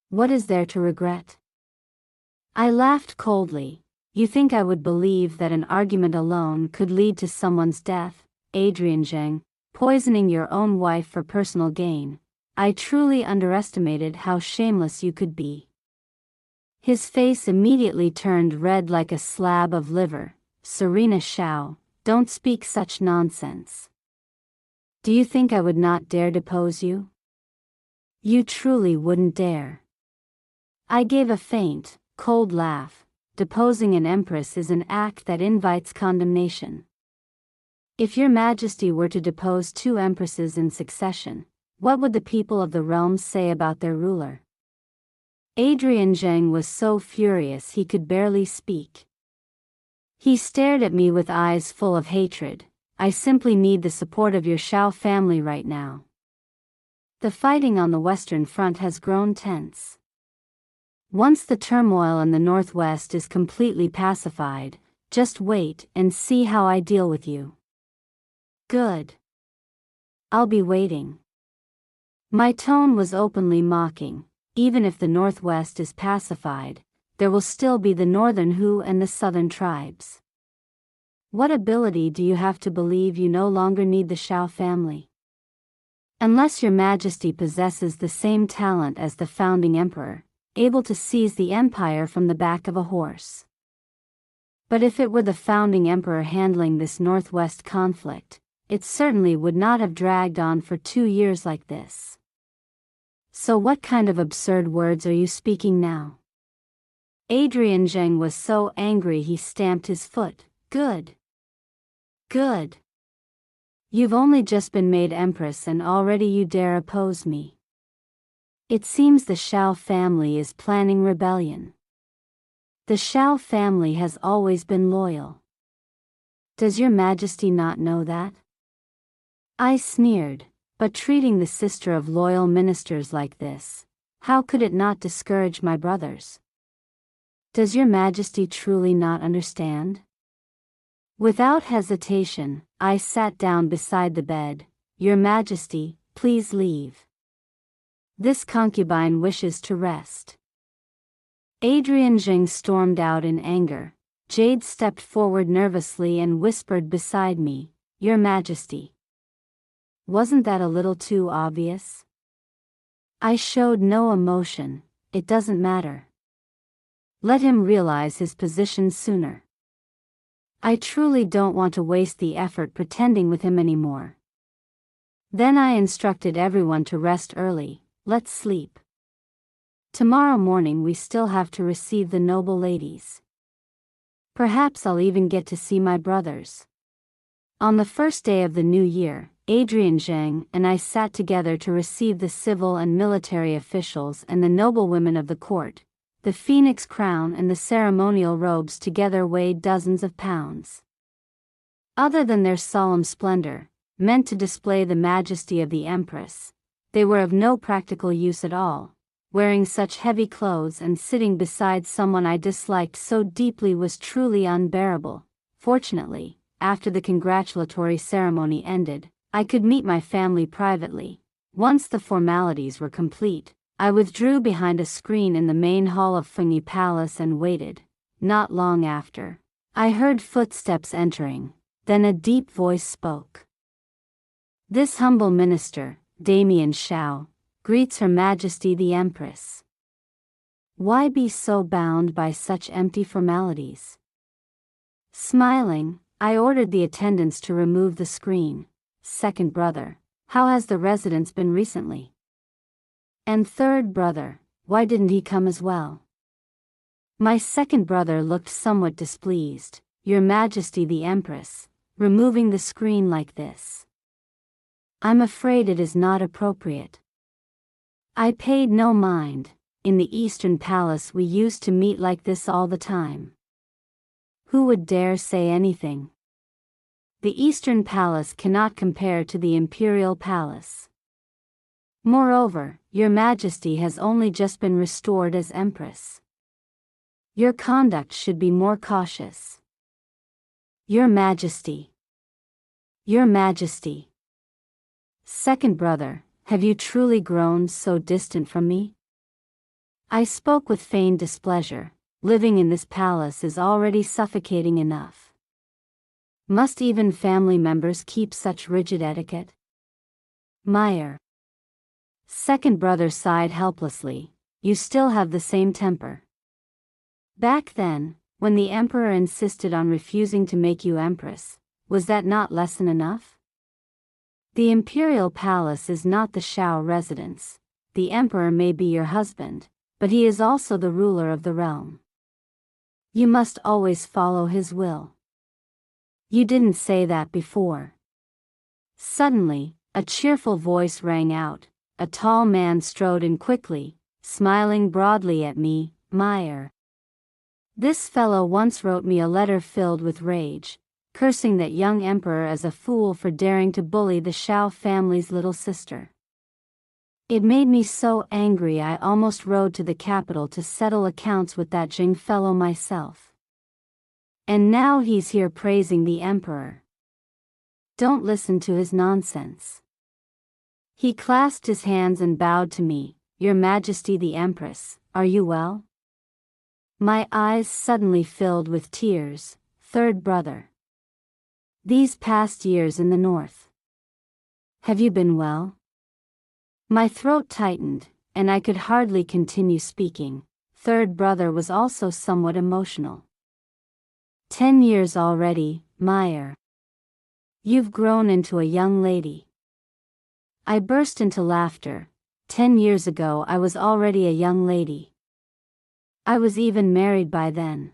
What is there to regret? I laughed coldly. You think I would believe that an argument alone could lead to someone's death, Adrian Zheng, poisoning your own wife for personal gain? I truly underestimated how shameless you could be. His face immediately turned red like a slab of liver. Serena Shao, don't speak such nonsense. Do you think I would not dare depose you? You truly wouldn't dare. I gave a faint, cold laugh. Deposing an empress is an act that invites condemnation. If your majesty were to depose 2 empresses in succession, what would the people of the realms say about their ruler? Adrian Zheng was so furious he could barely speak. He stared at me with eyes full of hatred. I simply need the support of your Shao family right now. The fighting on the Western Front has grown tense. Once the turmoil in the Northwest is completely pacified, just wait and see how I deal with you. Good. I'll be waiting. My tone was openly mocking. Even if the Northwest is pacified, there will still be the Northern Hu and the Southern tribes. What ability do you have to believe you no longer need the Shao family? Unless your majesty possesses the same talent as the founding emperor, able to seize the empire from the back of a horse. But if it were the founding emperor handling this Northwest conflict, it certainly would not have dragged on for 2 years like this. So what kind of absurd words are you speaking now? Adrian Zheng was so angry he stamped his foot. Good. Good. You've only just been made empress and already you dare oppose me. It seems the Shao family is planning rebellion. The Shao family has always been loyal. Does your majesty not know that? I sneered, but treating the sister of loyal ministers like this, how could it not discourage my brothers? Does your majesty truly not understand? Without hesitation, I sat down beside the bed. Your majesty, please leave. This concubine wishes to rest. Adrian Zheng stormed out in anger. Jade stepped forward nervously and whispered beside me, Your Majesty. Wasn't that a little too obvious? I showed no emotion. It doesn't matter. Let him realize his position sooner. I truly don't want to waste the effort pretending with him anymore. Then I instructed everyone to rest early. Let's sleep. Tomorrow morning we still have to receive the noble ladies. Perhaps I'll even get to see my brothers. On the first day of the new year, Adrian Zhang and I sat together to receive the civil and military officials and the noblewomen of the court. The phoenix crown and the ceremonial robes together weighed dozens of pounds. Other than their solemn splendor, meant to display the majesty of the empress, they were of no practical use at all. Wearing such heavy clothes and sitting beside someone I disliked so deeply was truly unbearable. Fortunately, after the congratulatory ceremony ended, I could meet my family privately. Once the formalities were complete, I withdrew behind a screen in the main hall of Fengyi Palace and waited. Not long after, I heard footsteps entering, then a deep voice spoke. "This humble minister, Damien Shao, greets Her Majesty the Empress." Why be so bound by such empty formalities? Smiling, I ordered the attendants to remove the screen. "Second brother, how has the residence been recently? And third brother, why didn't he come as well?" My second brother looked somewhat displeased. "Your Majesty the Empress, removing the screen like this. I'm afraid it is not appropriate." I paid no mind. In the Eastern Palace we used to meet like this all the time. Who would dare say anything? The Eastern Palace cannot compare to the Imperial Palace. Moreover, Your Majesty has only just been restored as Empress. Your conduct should be more cautious. Your Majesty. Your Majesty. Second brother, have you truly grown so distant from me? I spoke with feigned displeasure. Living in this palace is already suffocating enough. Must even family members keep such rigid etiquette? Meyer. Second brother sighed helplessly. You still have the same temper. Back then, when the emperor insisted on refusing to make you empress, was that not lesson enough? The imperial palace is not the Shao residence. The emperor may be your husband, but he is also the ruler of the realm. You must always follow his will. You didn't say that before. Suddenly, a cheerful voice rang out. A tall man strode in quickly, smiling broadly at me. Meyer. This fellow once wrote me a letter filled with rage, cursing that young emperor as a fool for daring to bully the Shao family's little sister. It made me so angry I almost rode to the capital to settle accounts with that Jing fellow myself. And now he's here praising the emperor. Don't listen to his nonsense. He clasped his hands and bowed to me. Your Majesty the Empress, are you well? My eyes suddenly filled with tears. Third brother. These past years in the north. Have you been well? My throat tightened, and I could hardly continue speaking. Third brother was also somewhat emotional. 10 years already, Meyer. You've grown into a young lady. I burst into laughter. 10 years ago I was already a young lady. I was even married by then.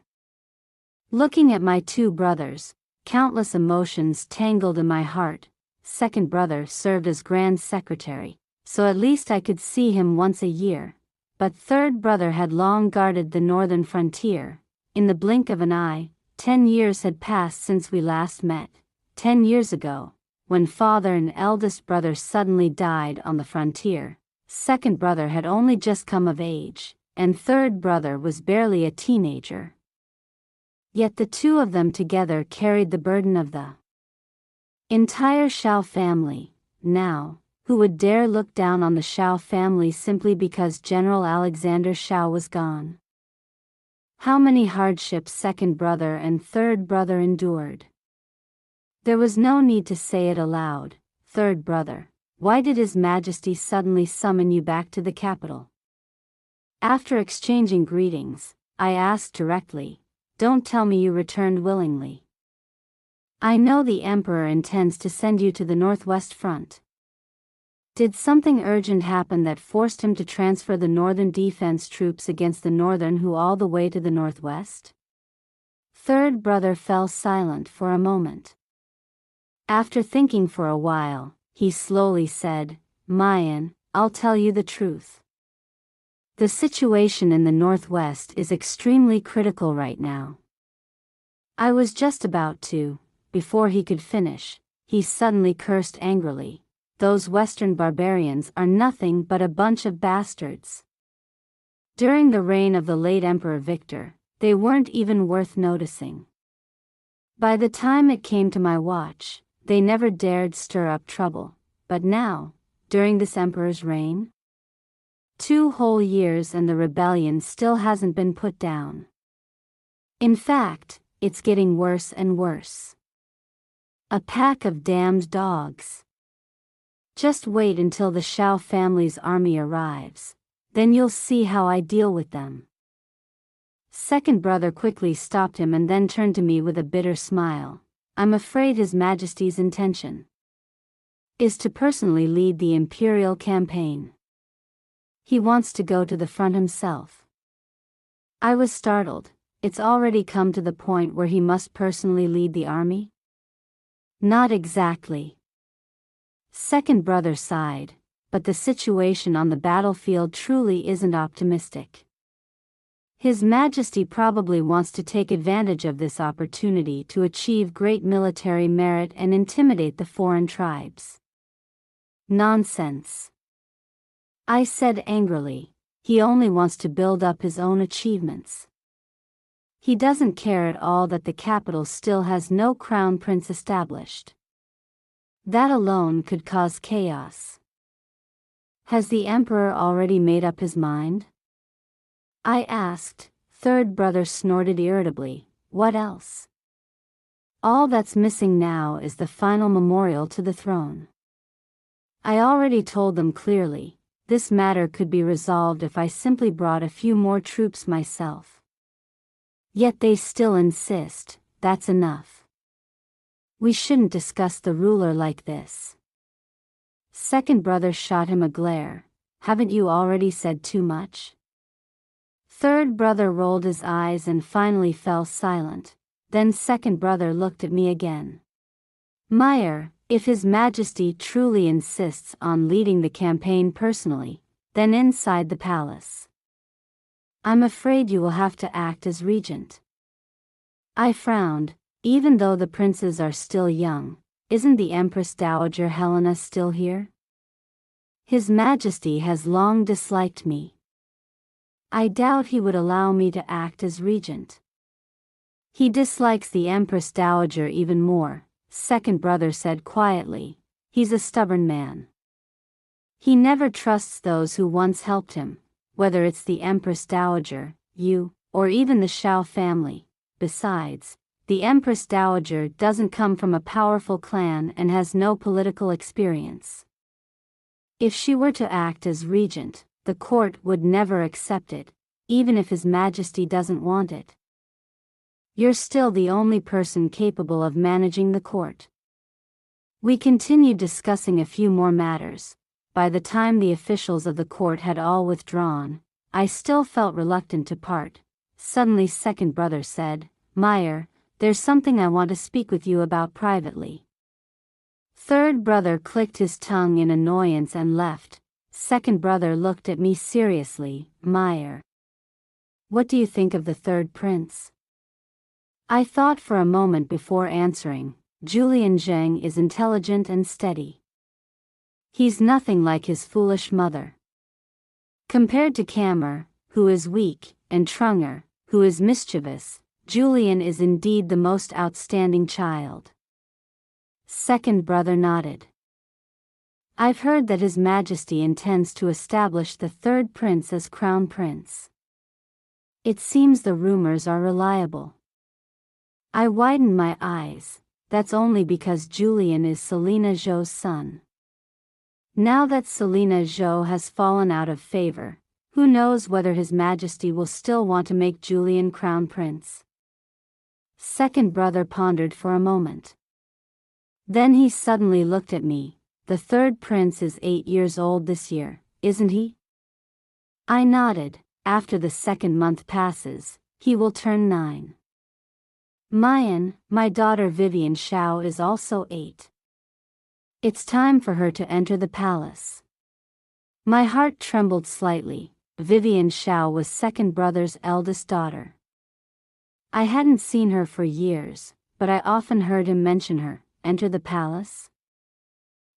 Looking at my two brothers, countless emotions tangled in my heart. Second brother served as Grand Secretary, so at least I could see him once a year. But third brother had long guarded the northern frontier. In the blink of an eye, 10 years had passed since we last met. 10 years ago, when father and eldest brother suddenly died on the frontier, second brother had only just come of age, and third brother was barely a teenager. Yet the two of them together carried the burden of the entire Shao family. Now, who would dare look down on the Shao family simply because General Alexander Shao was gone? How many hardships second brother and third brother endured. There was no need to say it aloud. Third brother, why did His Majesty suddenly summon you back to the capital? After exchanging greetings, I asked directly, don't tell me you returned willingly. I know the Emperor intends to send you to the Northwest Front. Did something urgent happen that forced him to transfer the northern defense troops against the northern who all the way to the northwest? Third brother fell silent for a moment. After thinking for a while, he slowly said, Mayan, I'll tell you the truth. The situation in the northwest is extremely critical right now. I was just about to. Before he could finish, he suddenly cursed angrily. Those Western barbarians are nothing but a bunch of bastards. During the reign of the late Emperor Victor, they weren't even worth noticing. By the time it came to my watch, they never dared stir up trouble, but now, during this emperor's reign, 2 whole years and the rebellion still hasn't been put down. In fact, it's getting worse and worse. A pack of damned dogs. Just wait until the Shao family's army arrives, then you'll see how I deal with them. Second brother quickly stopped him and then turned to me with a bitter smile. I'm afraid His Majesty's intention is to personally lead the imperial campaign. He wants to go to the front himself. I was startled. It's already come to the point where he must personally lead the army? Not exactly. Second brother sighed, but the situation on the battlefield truly isn't optimistic. His Majesty probably wants to take advantage of this opportunity to achieve great military merit and intimidate the foreign tribes. Nonsense. I said angrily. He only wants to build up his own achievements. He doesn't care at all that the capital still has no crown prince established. That alone could cause chaos. Has the emperor already made up his mind? I asked. Third brother snorted irritably. What else? All that's missing now is the final memorial to the throne. I already told them clearly, this matter could be resolved if I simply brought a few more troops myself. Yet they still insist, that's enough. We shouldn't discuss the ruler like this. Second brother shot him a glare. Haven't you already said too much? Third brother rolled his eyes and finally fell silent. Then second brother looked at me again. Meyer, if His Majesty truly insists on leading the campaign personally, then inside the palace. I'm afraid you will have to act as regent. I frowned. Even though the princes are still young, isn't the Empress Dowager Helena still here? His Majesty has long disliked me. I doubt he would allow me to act as regent. He dislikes the Empress Dowager even more, second brother said quietly. He's a stubborn man. He never trusts those who once helped him, whether it's the Empress Dowager, you, or even the Shao family. Besides, the Empress Dowager doesn't come from a powerful clan and has no political experience. If she were to act as regent, the court would never accept it, even if His Majesty doesn't want it. You're still the only person capable of managing the court. We continued discussing a few more matters. By the time the officials of the court had all withdrawn, I still felt reluctant to part. Suddenly second brother said, Meyer, there's something I want to speak with you about privately. Third brother clicked his tongue in annoyance and left. Second brother looked at me seriously. Meyer, what do you think of the third prince? I thought for a moment before answering. Julian Zheng is intelligent and steady. He's nothing like his foolish mother. Compared to Kammer, who is weak, and Trunger, who is mischievous, Julian is indeed the most outstanding child. Second brother nodded. I've heard that His Majesty intends to establish the third prince as crown prince. It seems the rumors are reliable. I widened my eyes. That's only because Julian is Selina Zhou's son. Now that Selina Zhou has fallen out of favor, who knows whether His Majesty will still want to make Julian crown prince? Second brother pondered for a moment. Then he suddenly looked at me. the third prince is 8 years old this year, isn't he? I nodded. After the second month passes, he will turn 9. Mayan, my daughter Vivian Xiao, is also 8. It's time for her to enter the palace. My heart trembled slightly. Vivian Xiao was second brother's eldest daughter. I hadn't seen her for years, but I often heard him mention her. Enter the palace?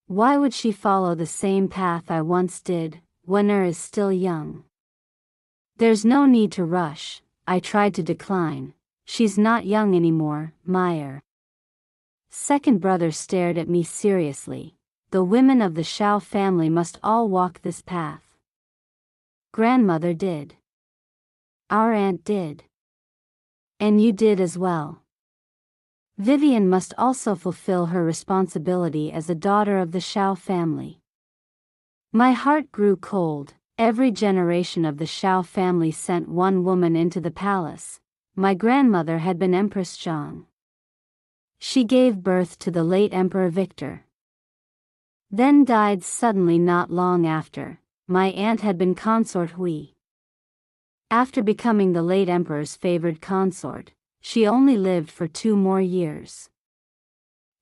Why would she follow the same path I once did, when her is still young? There's no need to rush, I tried to decline. She's not young anymore, Meyer. Second brother stared at me seriously. The women of the Xiao family must all walk this path. Grandmother did. Our aunt did. And you did as well. Vivian must also fulfill her responsibility as a daughter of the Xiao family. My heart grew cold. Every generation of the Xiao family sent one woman into the palace. My grandmother had been Empress Zhang. She gave birth to the late Emperor Victor, then died suddenly not long after. My aunt had been Consort Hui. After becoming the late emperor's favored consort, she only lived for 2 more years.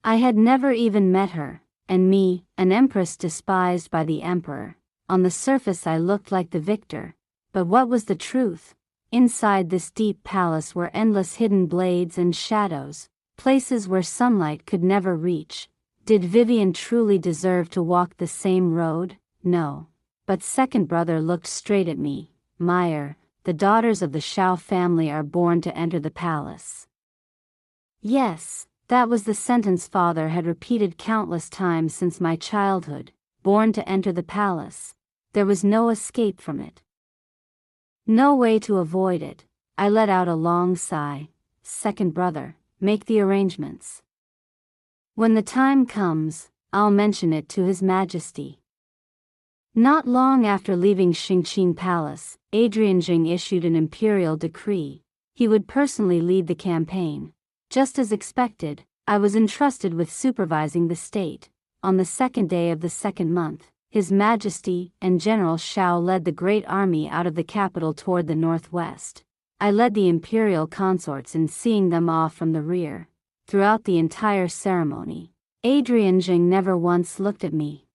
I had never even met her, and me, an empress despised by the emperor. On the surface I looked like the victor, but what was the truth? Inside this deep palace were endless hidden blades and shadows, places where sunlight could never reach. Did Vivian truly deserve to walk the same road? No. But second brother looked straight at me. Meyer, the daughters of the Xiao family are born to enter the palace. Yes, that was the sentence father had repeated countless times since my childhood. Born to enter the palace. There was no escape from it. No way to avoid it. I let out a long sigh. Second brother, make the arrangements. When the time comes, I'll mention it to His Majesty. Not long after leaving Xingqing Palace, Adrian Jing issued an imperial decree. He would personally lead the campaign. Just as expected, I was entrusted with supervising the state. On the second day of the second month, His Majesty and General Xiao led the great army out of the capital toward the northwest. I led the imperial consorts in seeing them off from the rear. Throughout the entire ceremony, Adrian Jing never once looked at me.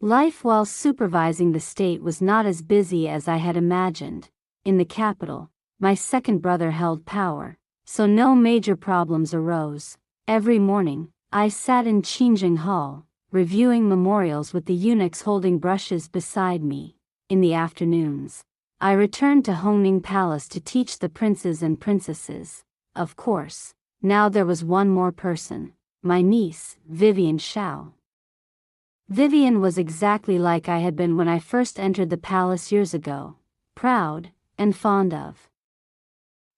Life while supervising the state was not as busy as I had imagined. In the capital, my second brother held power, so no major problems arose. Every morning, I sat in Qingjing Hall, reviewing memorials with the eunuchs holding brushes beside me. In the afternoons, I returned to Hongning Palace to teach the princes and princesses. Of course, now there was one more person, my niece, Vivian Xiao. Vivian was exactly like I had been when I first entered the palace years ago, proud and fond of.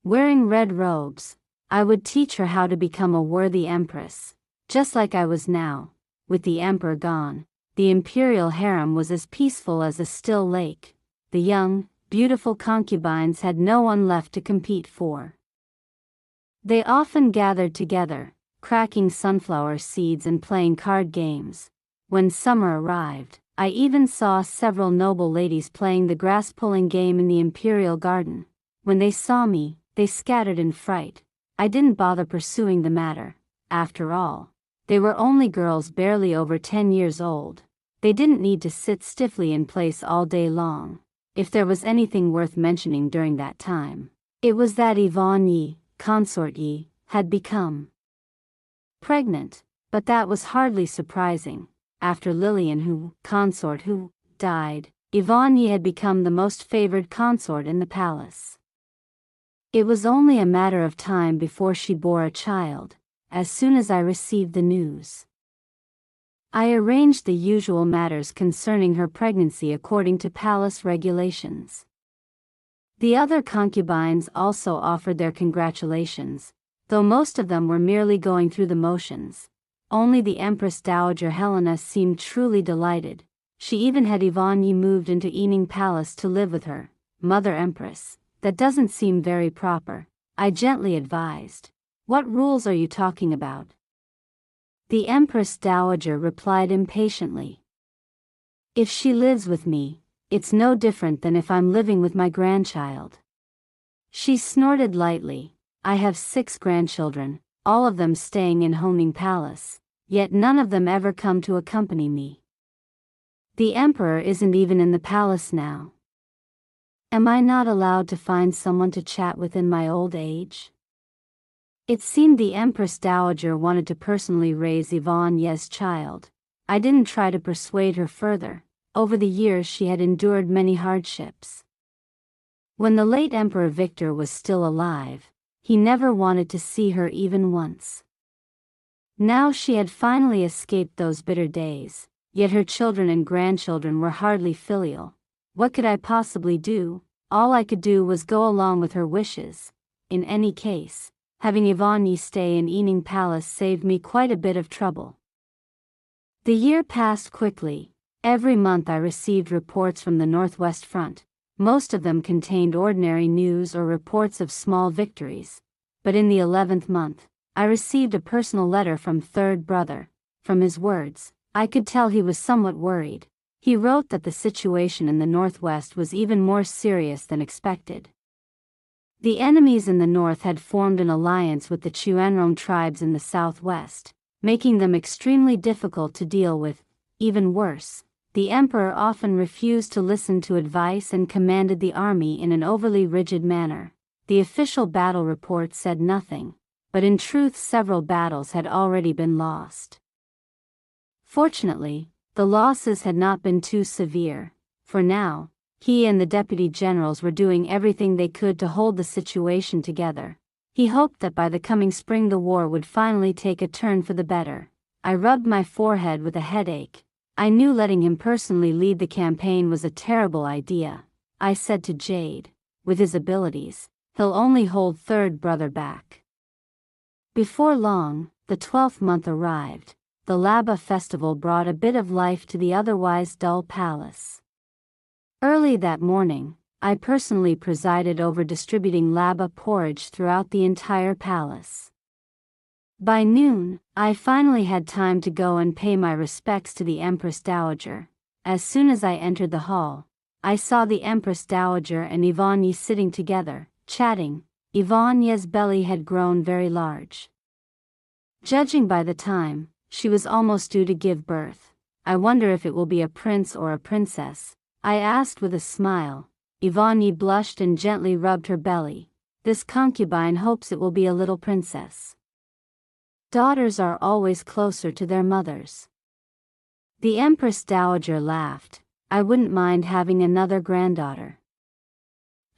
Wearing red robes, I would teach her how to become a worthy empress, just like I was now. With the emperor gone, the imperial harem was as peaceful as a still lake. The young, beautiful concubines had no one left to compete for. They often gathered together, cracking sunflower seeds and playing card games. When summer arrived, I even saw several noble ladies playing the grass-pulling game in the imperial garden. When they saw me, they scattered in fright. I didn't bother pursuing the matter. After all, they were only girls barely over 10 years old. They didn't need to sit stiffly in place all day long. If there was anything worth mentioning during that time, it was that Yvonne Yi, Consort Yi, had become pregnant, but that was hardly surprising. After Lillian Hu, Consort Hu, died, Yvonne Yi had become the most favored consort in the palace. It was only a matter of time before she bore a child. As soon as I received the news, I arranged the usual matters concerning her pregnancy according to palace regulations. The other concubines also offered their congratulations, though most of them were merely going through the motions. Only the Empress Dowager Helena seemed truly delighted. She even had Yvonne Yi moved into Yining Palace to live with her. Mother Empress, that doesn't seem very proper, I gently advised. What rules are you talking about? The Empress Dowager replied impatiently. If she lives with me, it's no different than if I'm living with my grandchild. She snorted lightly. I have 6 grandchildren, all of them staying in Homing Palace, yet none of them ever come to accompany me. The emperor isn't even in the palace now. Am I not allowed to find someone to chat with in my old age? It seemed the Empress Dowager wanted to personally raise Yvonne Ye's child. I didn't try to persuade her further. Over the years she had endured many hardships. When the late Emperor Victor was still alive, he never wanted to see her even once. Now she had finally escaped those bitter days, yet her children and grandchildren were hardly filial. What could I possibly do? All I could do was go along with her wishes. In any case, having Yvonne stay in Eaning Palace saved me quite a bit of trouble. The year passed quickly. Every month I received reports from the Northwest Front. Most of them contained ordinary news or reports of small victories. But in the 11th month, I received a personal letter from Third Brother. From his words, I could tell he was somewhat worried. He wrote that the situation in the Northwest was even more serious than expected. The enemies in the north had formed an alliance with the Chuanrong tribes in the southwest, making them extremely difficult to deal with. Even worse, the emperor often refused to listen to advice and commanded the army in an overly rigid manner. The official battle report said nothing, but in truth several battles had already been lost. Fortunately, the losses had not been too severe, for now, he and the deputy generals were doing everything they could to hold the situation together. He hoped that by the coming spring the war would finally take a turn for the better. I rubbed my forehead with a headache. I knew letting him personally lead the campaign was a terrible idea. I said to Jade, with his abilities, he'll only hold Third Brother back. Before long, the 12th month arrived. The Laba festival brought a bit of life to the otherwise dull palace. Early that morning, I personally presided over distributing Laba porridge throughout the entire palace. By noon, I finally had time to go and pay my respects to the Empress Dowager. As soon as I entered the hall, I saw the Empress Dowager and Yvonne sitting together, chatting. Yvonne's belly had grown very large. Judging by the time, she was almost due to give birth. I wonder if it will be a prince or a princess, I asked with a smile. Yvonne blushed and gently rubbed her belly. This concubine hopes it will be a little princess. Daughters are always closer to their mothers. The Empress Dowager laughed. I wouldn't mind having another granddaughter.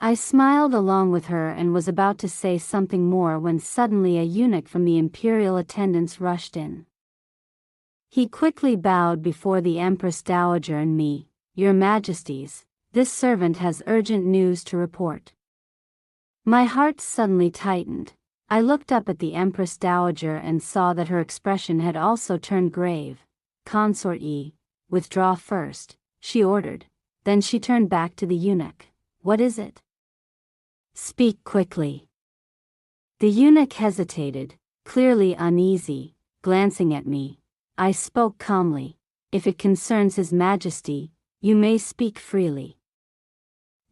I smiled along with her and was about to say something more when suddenly a eunuch from the imperial attendants rushed in. He quickly bowed before the Empress Dowager and me. Your Majesties, this servant has urgent news to report. My heart suddenly tightened. I looked up at the Empress Dowager and saw that her expression had also turned grave. Consort withdraw first, she ordered. Then she turned back to the eunuch. What is it? Speak quickly. The eunuch hesitated, clearly uneasy, glancing at me. I spoke calmly. If it concerns His Majesty, you may speak freely.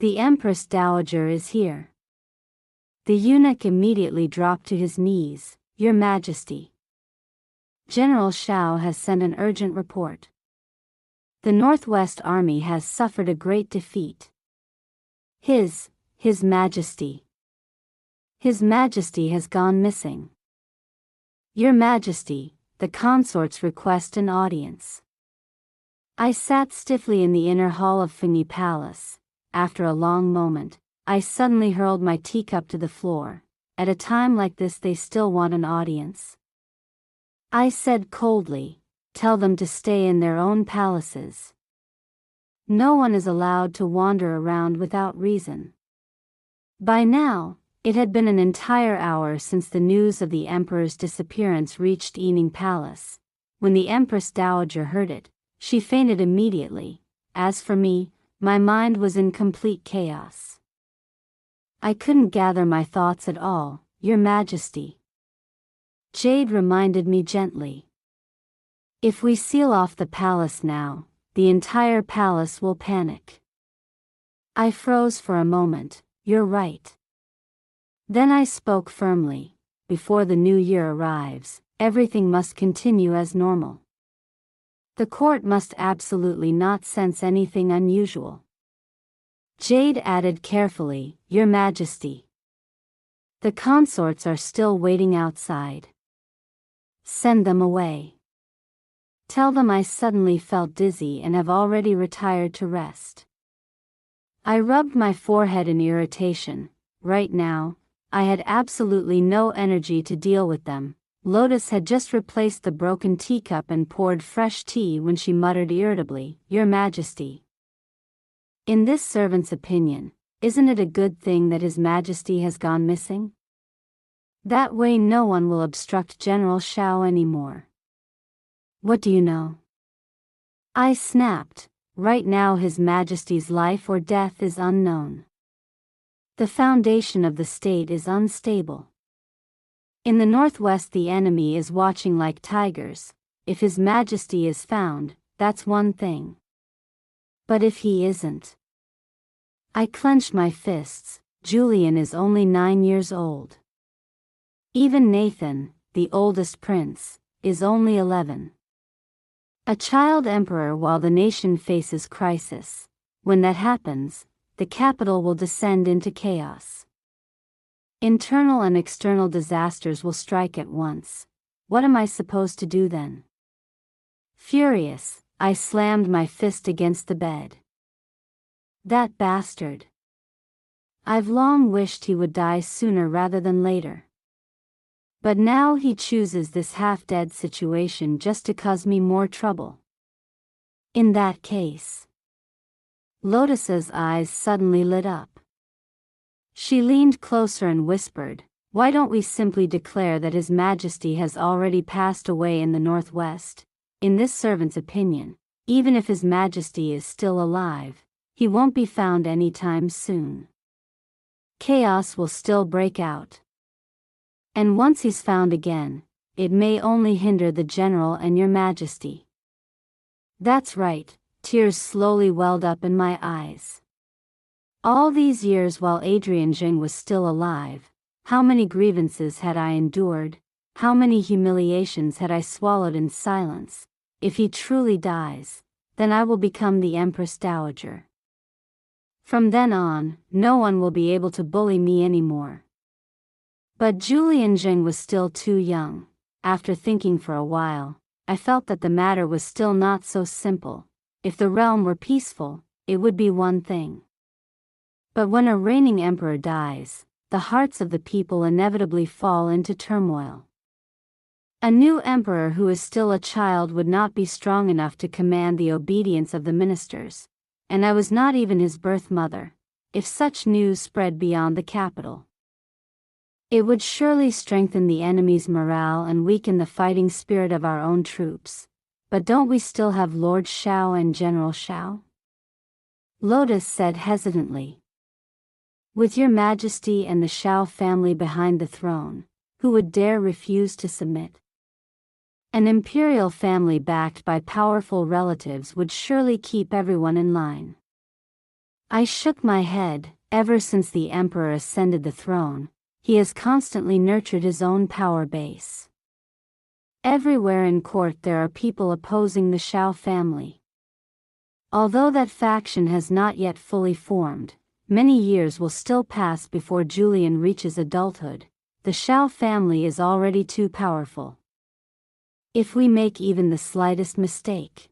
The Empress Dowager is here. The eunuch immediately dropped to his knees. Your Majesty. General Shao has sent an urgent report. The Northwest Army has suffered a great defeat. His Majesty. His Majesty has gone missing. Your Majesty, the consorts request an audience. I sat stiffly in the inner hall of Fingy Palace. After a long moment, I suddenly hurled my teacup to the floor. At a time like this they still want an audience? I said coldly, tell them to stay in their own palaces. No one is allowed to wander around without reason. By now, it had been an entire hour since the news of the Emperor's disappearance reached Eaning Palace. When the Empress Dowager heard it, she fainted immediately. As for me, my mind was in complete chaos. I couldn't gather my thoughts at all. Your Majesty. Jade reminded me gently. If we seal off the palace now, the entire palace will panic. I froze for a moment. You're right. Then I spoke firmly. Before the new year arrives, everything must continue as normal. The court must absolutely not sense anything unusual. Jade added carefully, Your Majesty. The consorts are still waiting outside. Send them away. Tell them I suddenly felt dizzy and have already retired to rest. I rubbed my forehead in irritation. Right now, I had absolutely no energy to deal with them. Lotus had just replaced the broken teacup and poured fresh tea when she muttered irritably, Your Majesty. In this servant's opinion, isn't it a good thing that His Majesty has gone missing? That way no one will obstruct General Shao anymore. What do you know? I snapped. Right now His Majesty's life or death is unknown. The foundation of the state is unstable. In the northwest the enemy is watching like tigers. If His Majesty is found, that's one thing. But if he isn't? I clenched my fists. Julian is only 9 years old. Even Nathan, the oldest prince, is only 11. A child emperor while the nation faces crisis. When that happens, the capital will descend into chaos. Internal and external disasters will strike at once. What am I supposed to do then? Furious, I slammed my fist against the bed. That bastard. I've long wished he would die sooner rather than later. But now he chooses this half-dead situation just to cause me more trouble. In that case. Lotus's eyes suddenly lit up. She leaned closer and whispered, Why don't we simply declare that His Majesty has already passed away in the northwest? In this servant's opinion, even if His Majesty is still alive, he won't be found anytime soon. Chaos will still break out. And once he's found again, it may only hinder the general and Your Majesty. That's right, tears slowly welled up in my eyes. All these years while Adrian Jing was still alive, how many grievances had I endured, how many humiliations had I swallowed in silence. If he truly dies, then I will become the Empress Dowager. From then on, no one will be able to bully me anymore. But Julian Jing was still too young. After thinking for a while, I felt that the matter was still not so simple. If the realm were peaceful, it would be one thing. But when a reigning emperor dies, the hearts of the people inevitably fall into turmoil. A new emperor who is still a child would not be strong enough to command the obedience of the ministers, and I was not even his birth mother, if such news spread beyond the capital. It would surely strengthen the enemy's morale and weaken the fighting spirit of our own troops. But don't we still have Lord Shao and General Shao? Lotus said hesitantly. With Your Majesty and the Shao family behind the throne, who would dare refuse to submit? An imperial family backed by powerful relatives would surely keep everyone in line. I shook my head. Ever since the emperor ascended the throne, he has constantly nurtured his own power base. Everywhere in court there are people opposing the Shao family. Although that faction has not yet fully formed, many years will still pass before Julian reaches adulthood. The Shao family is already too powerful. If we make even the slightest mistake,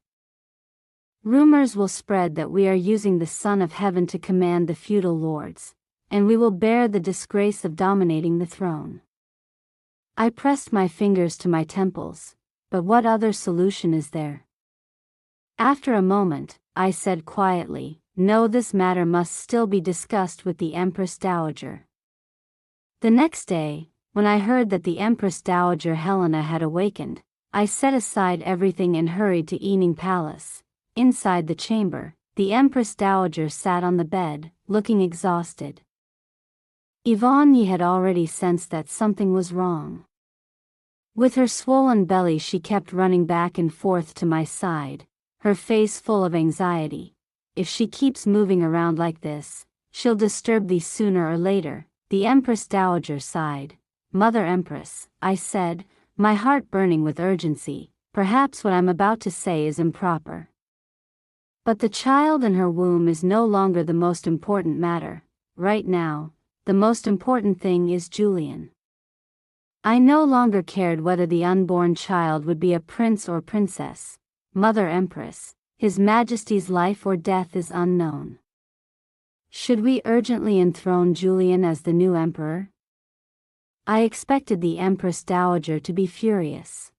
rumors will spread that we are using the Son of Heaven to command the feudal lords, and we will bear the disgrace of dominating the throne. I pressed my fingers to my temples. But what other solution is there? After a moment, I said quietly, No, this matter must still be discussed with the Empress Dowager. The next day, when I heard that the Empress Dowager Helena had awakened, I set aside everything and hurried to Ening Palace. Inside the chamber, the Empress Dowager sat on the bed, looking exhausted. Yvonne Yi had already sensed that something was wrong. With her swollen belly she kept running back and forth to my side, her face full of anxiety. If she keeps moving around like this, she'll disturb thee sooner or later, the Empress Dowager sighed. Mother Empress, I said, my heart burning with urgency, perhaps what I'm about to say is improper. But the child in her womb is no longer the most important matter. Right now, the most important thing is Julian. I no longer cared whether the unborn child would be a prince or princess. Mother Empress, His Majesty's life or death is unknown. Should we urgently enthrone Julian as the new emperor? I expected the Empress Dowager to be furious.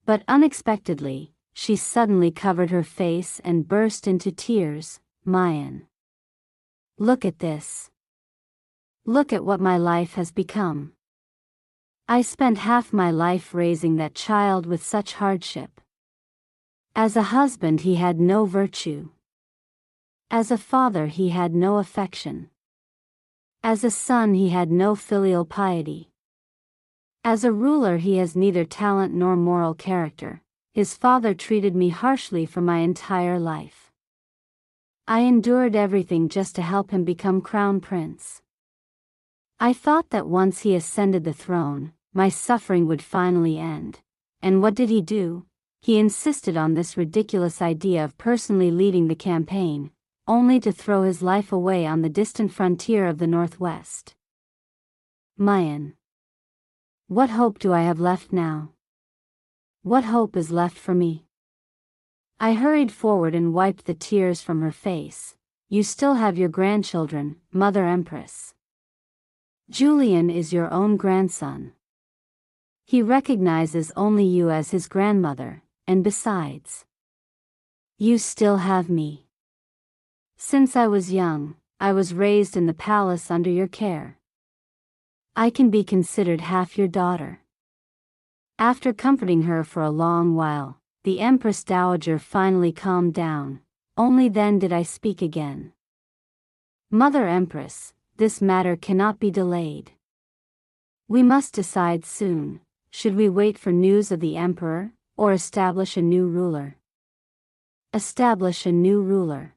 But unexpectedly, she suddenly covered her face and burst into tears. Mayan. Look at this. Look at what my life has become. I spent half my life raising that child with such hardship. As a husband he had no virtue. As a father he had no affection. As a son he had no filial piety. As a ruler he has neither talent nor moral character. His father treated me harshly for my entire life. I endured everything just to help him become crown prince. I thought that once he ascended the throne, my suffering would finally end. And what did he do? He insisted on this ridiculous idea of personally leading the campaign, only to throw his life away on the distant frontier of the Northwest. Mayan. What hope do I have left now? What hope is left for me? I hurried forward and wiped the tears from her face. You still have your grandchildren, Mother Empress. Julian is your own grandson. He recognizes only you as his grandmother, and besides, you still have me. Since I was young, I was raised in the palace under your care. I can be considered half your daughter. After comforting her for a long while, the Empress Dowager finally calmed down. Only then did I speak again. Mother Empress, this matter cannot be delayed. We must decide soon. Should we wait for news of the emperor, or establish a new ruler? Establish a new ruler.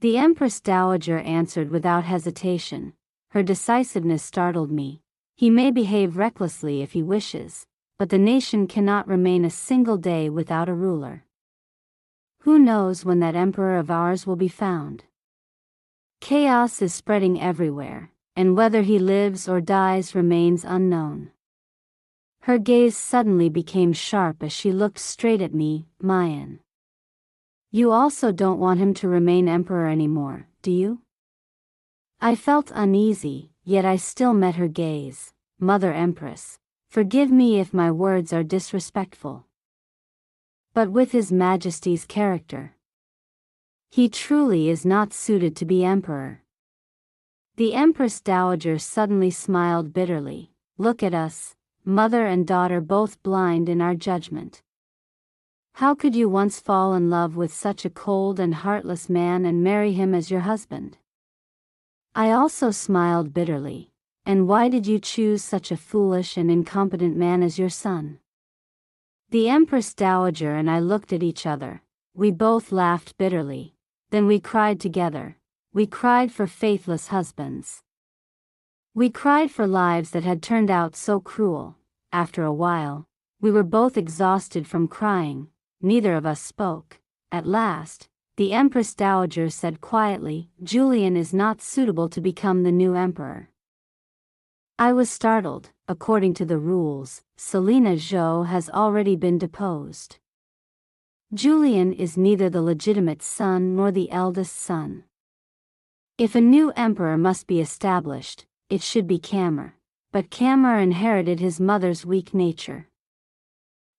The Empress Dowager answered without hesitation. Her decisiveness startled me. He may behave recklessly if he wishes, but the nation cannot remain a single day without a ruler. Who knows when that emperor of ours will be found? Chaos is spreading everywhere, and whether he lives or dies remains unknown. Her gaze suddenly became sharp as she looked straight at me. Mayan. You also don't want him to remain emperor anymore, do you? I felt uneasy, yet I still met her gaze. Mother Empress, forgive me if my words are disrespectful. But with His Majesty's character, he truly is not suited to be emperor. The Empress Dowager suddenly smiled bitterly. Look at us, mother and daughter both blind in our judgment. How could you once fall in love with such a cold and heartless man and marry him as your husband? I also smiled bitterly. And why did you choose such a foolish and incompetent man as your son? The Empress Dowager and I looked at each other. We both laughed bitterly. Then we cried together. We cried for faithless husbands. We cried for lives that had turned out so cruel. After a while, we were both exhausted from crying. Neither of us spoke. At last, the Empress Dowager said quietly, Julian is not suitable to become the new emperor. I was startled. According to the rules, Selina Zhou has already been deposed. Julian is neither the legitimate son nor the eldest son. If a new emperor must be established, it should be Kamar. But Kamar inherited his mother's weak nature.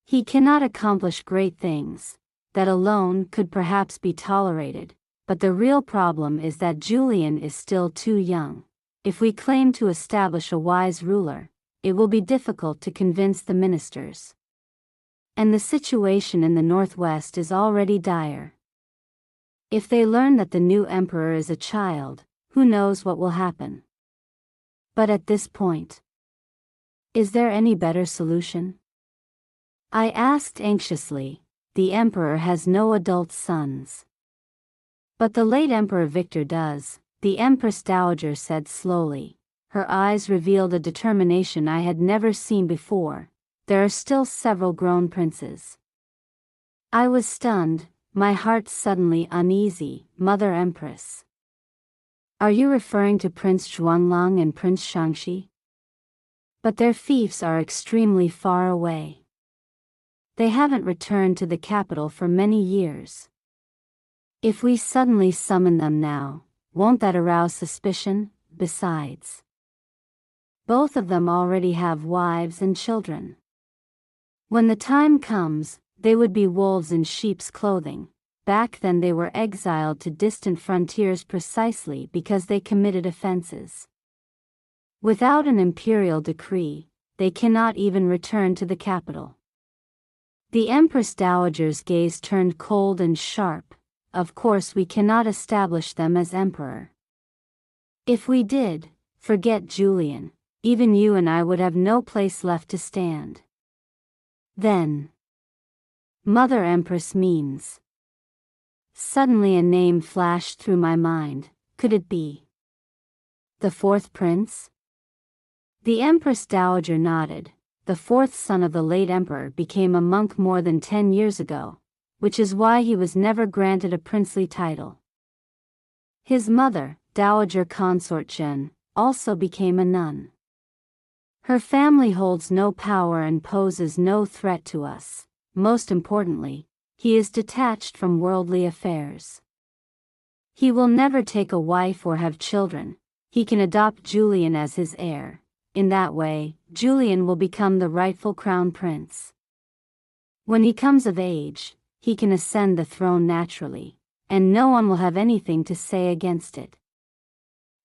He cannot accomplish great things. That alone could perhaps be tolerated, but the real problem is that Julian is still too young. If we claim to establish a wise ruler, it will be difficult to convince the ministers. And the situation in the Northwest is already dire. If they learn that the new emperor is a child, who knows what will happen? But at this point, Is there any better solution? I asked anxiously. The emperor has no adult sons. But the late Emperor Victor does, the Empress Dowager said slowly. Her eyes revealed a determination I had never seen before. There are still several grown princes. I was stunned, my heart suddenly uneasy. Mother Empress. Are you referring to Prince Zhuanglong and Prince Shangxi? But their fiefs are extremely far away. They haven't returned to the capital for many years. If we suddenly summon them now, won't that arouse suspicion? Besides, both of them already have wives and children. When the time comes, they would be wolves in sheep's clothing. Back then they were exiled to distant frontiers precisely because they committed offenses. Without an imperial decree, they cannot even return to the capital. The Empress Dowager's gaze turned cold and sharp. Of course we cannot establish them as emperor. If we did, forget Julian, even you and I would have no place left to stand. Then, Mother Empress means. Suddenly a name flashed through my mind. Could it be the fourth prince? The Empress Dowager nodded. The fourth son of the late emperor became a monk more than 10 years ago, which is why he was never granted a princely title. His mother, Dowager Consort Zhen, also became a nun. Her family holds no power and poses no threat to us. Most importantly, he is detached from worldly affairs. He will never take a wife or have children. He can adopt Julian as his heir. In that way, Julian will become the rightful crown prince. When he comes of age, he can ascend the throne naturally, and no one will have anything to say against it.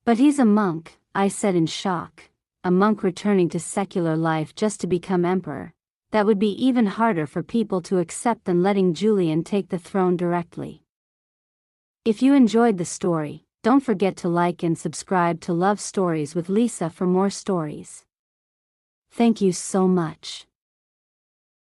But he's a monk, I said in shock. A monk returning to secular life just to become emperor. That would be even harder for people to accept than letting Julian take the throne directly. If you enjoyed the story, don't forget to like and subscribe to Love Stories with Lisa for more stories. Thank you so much.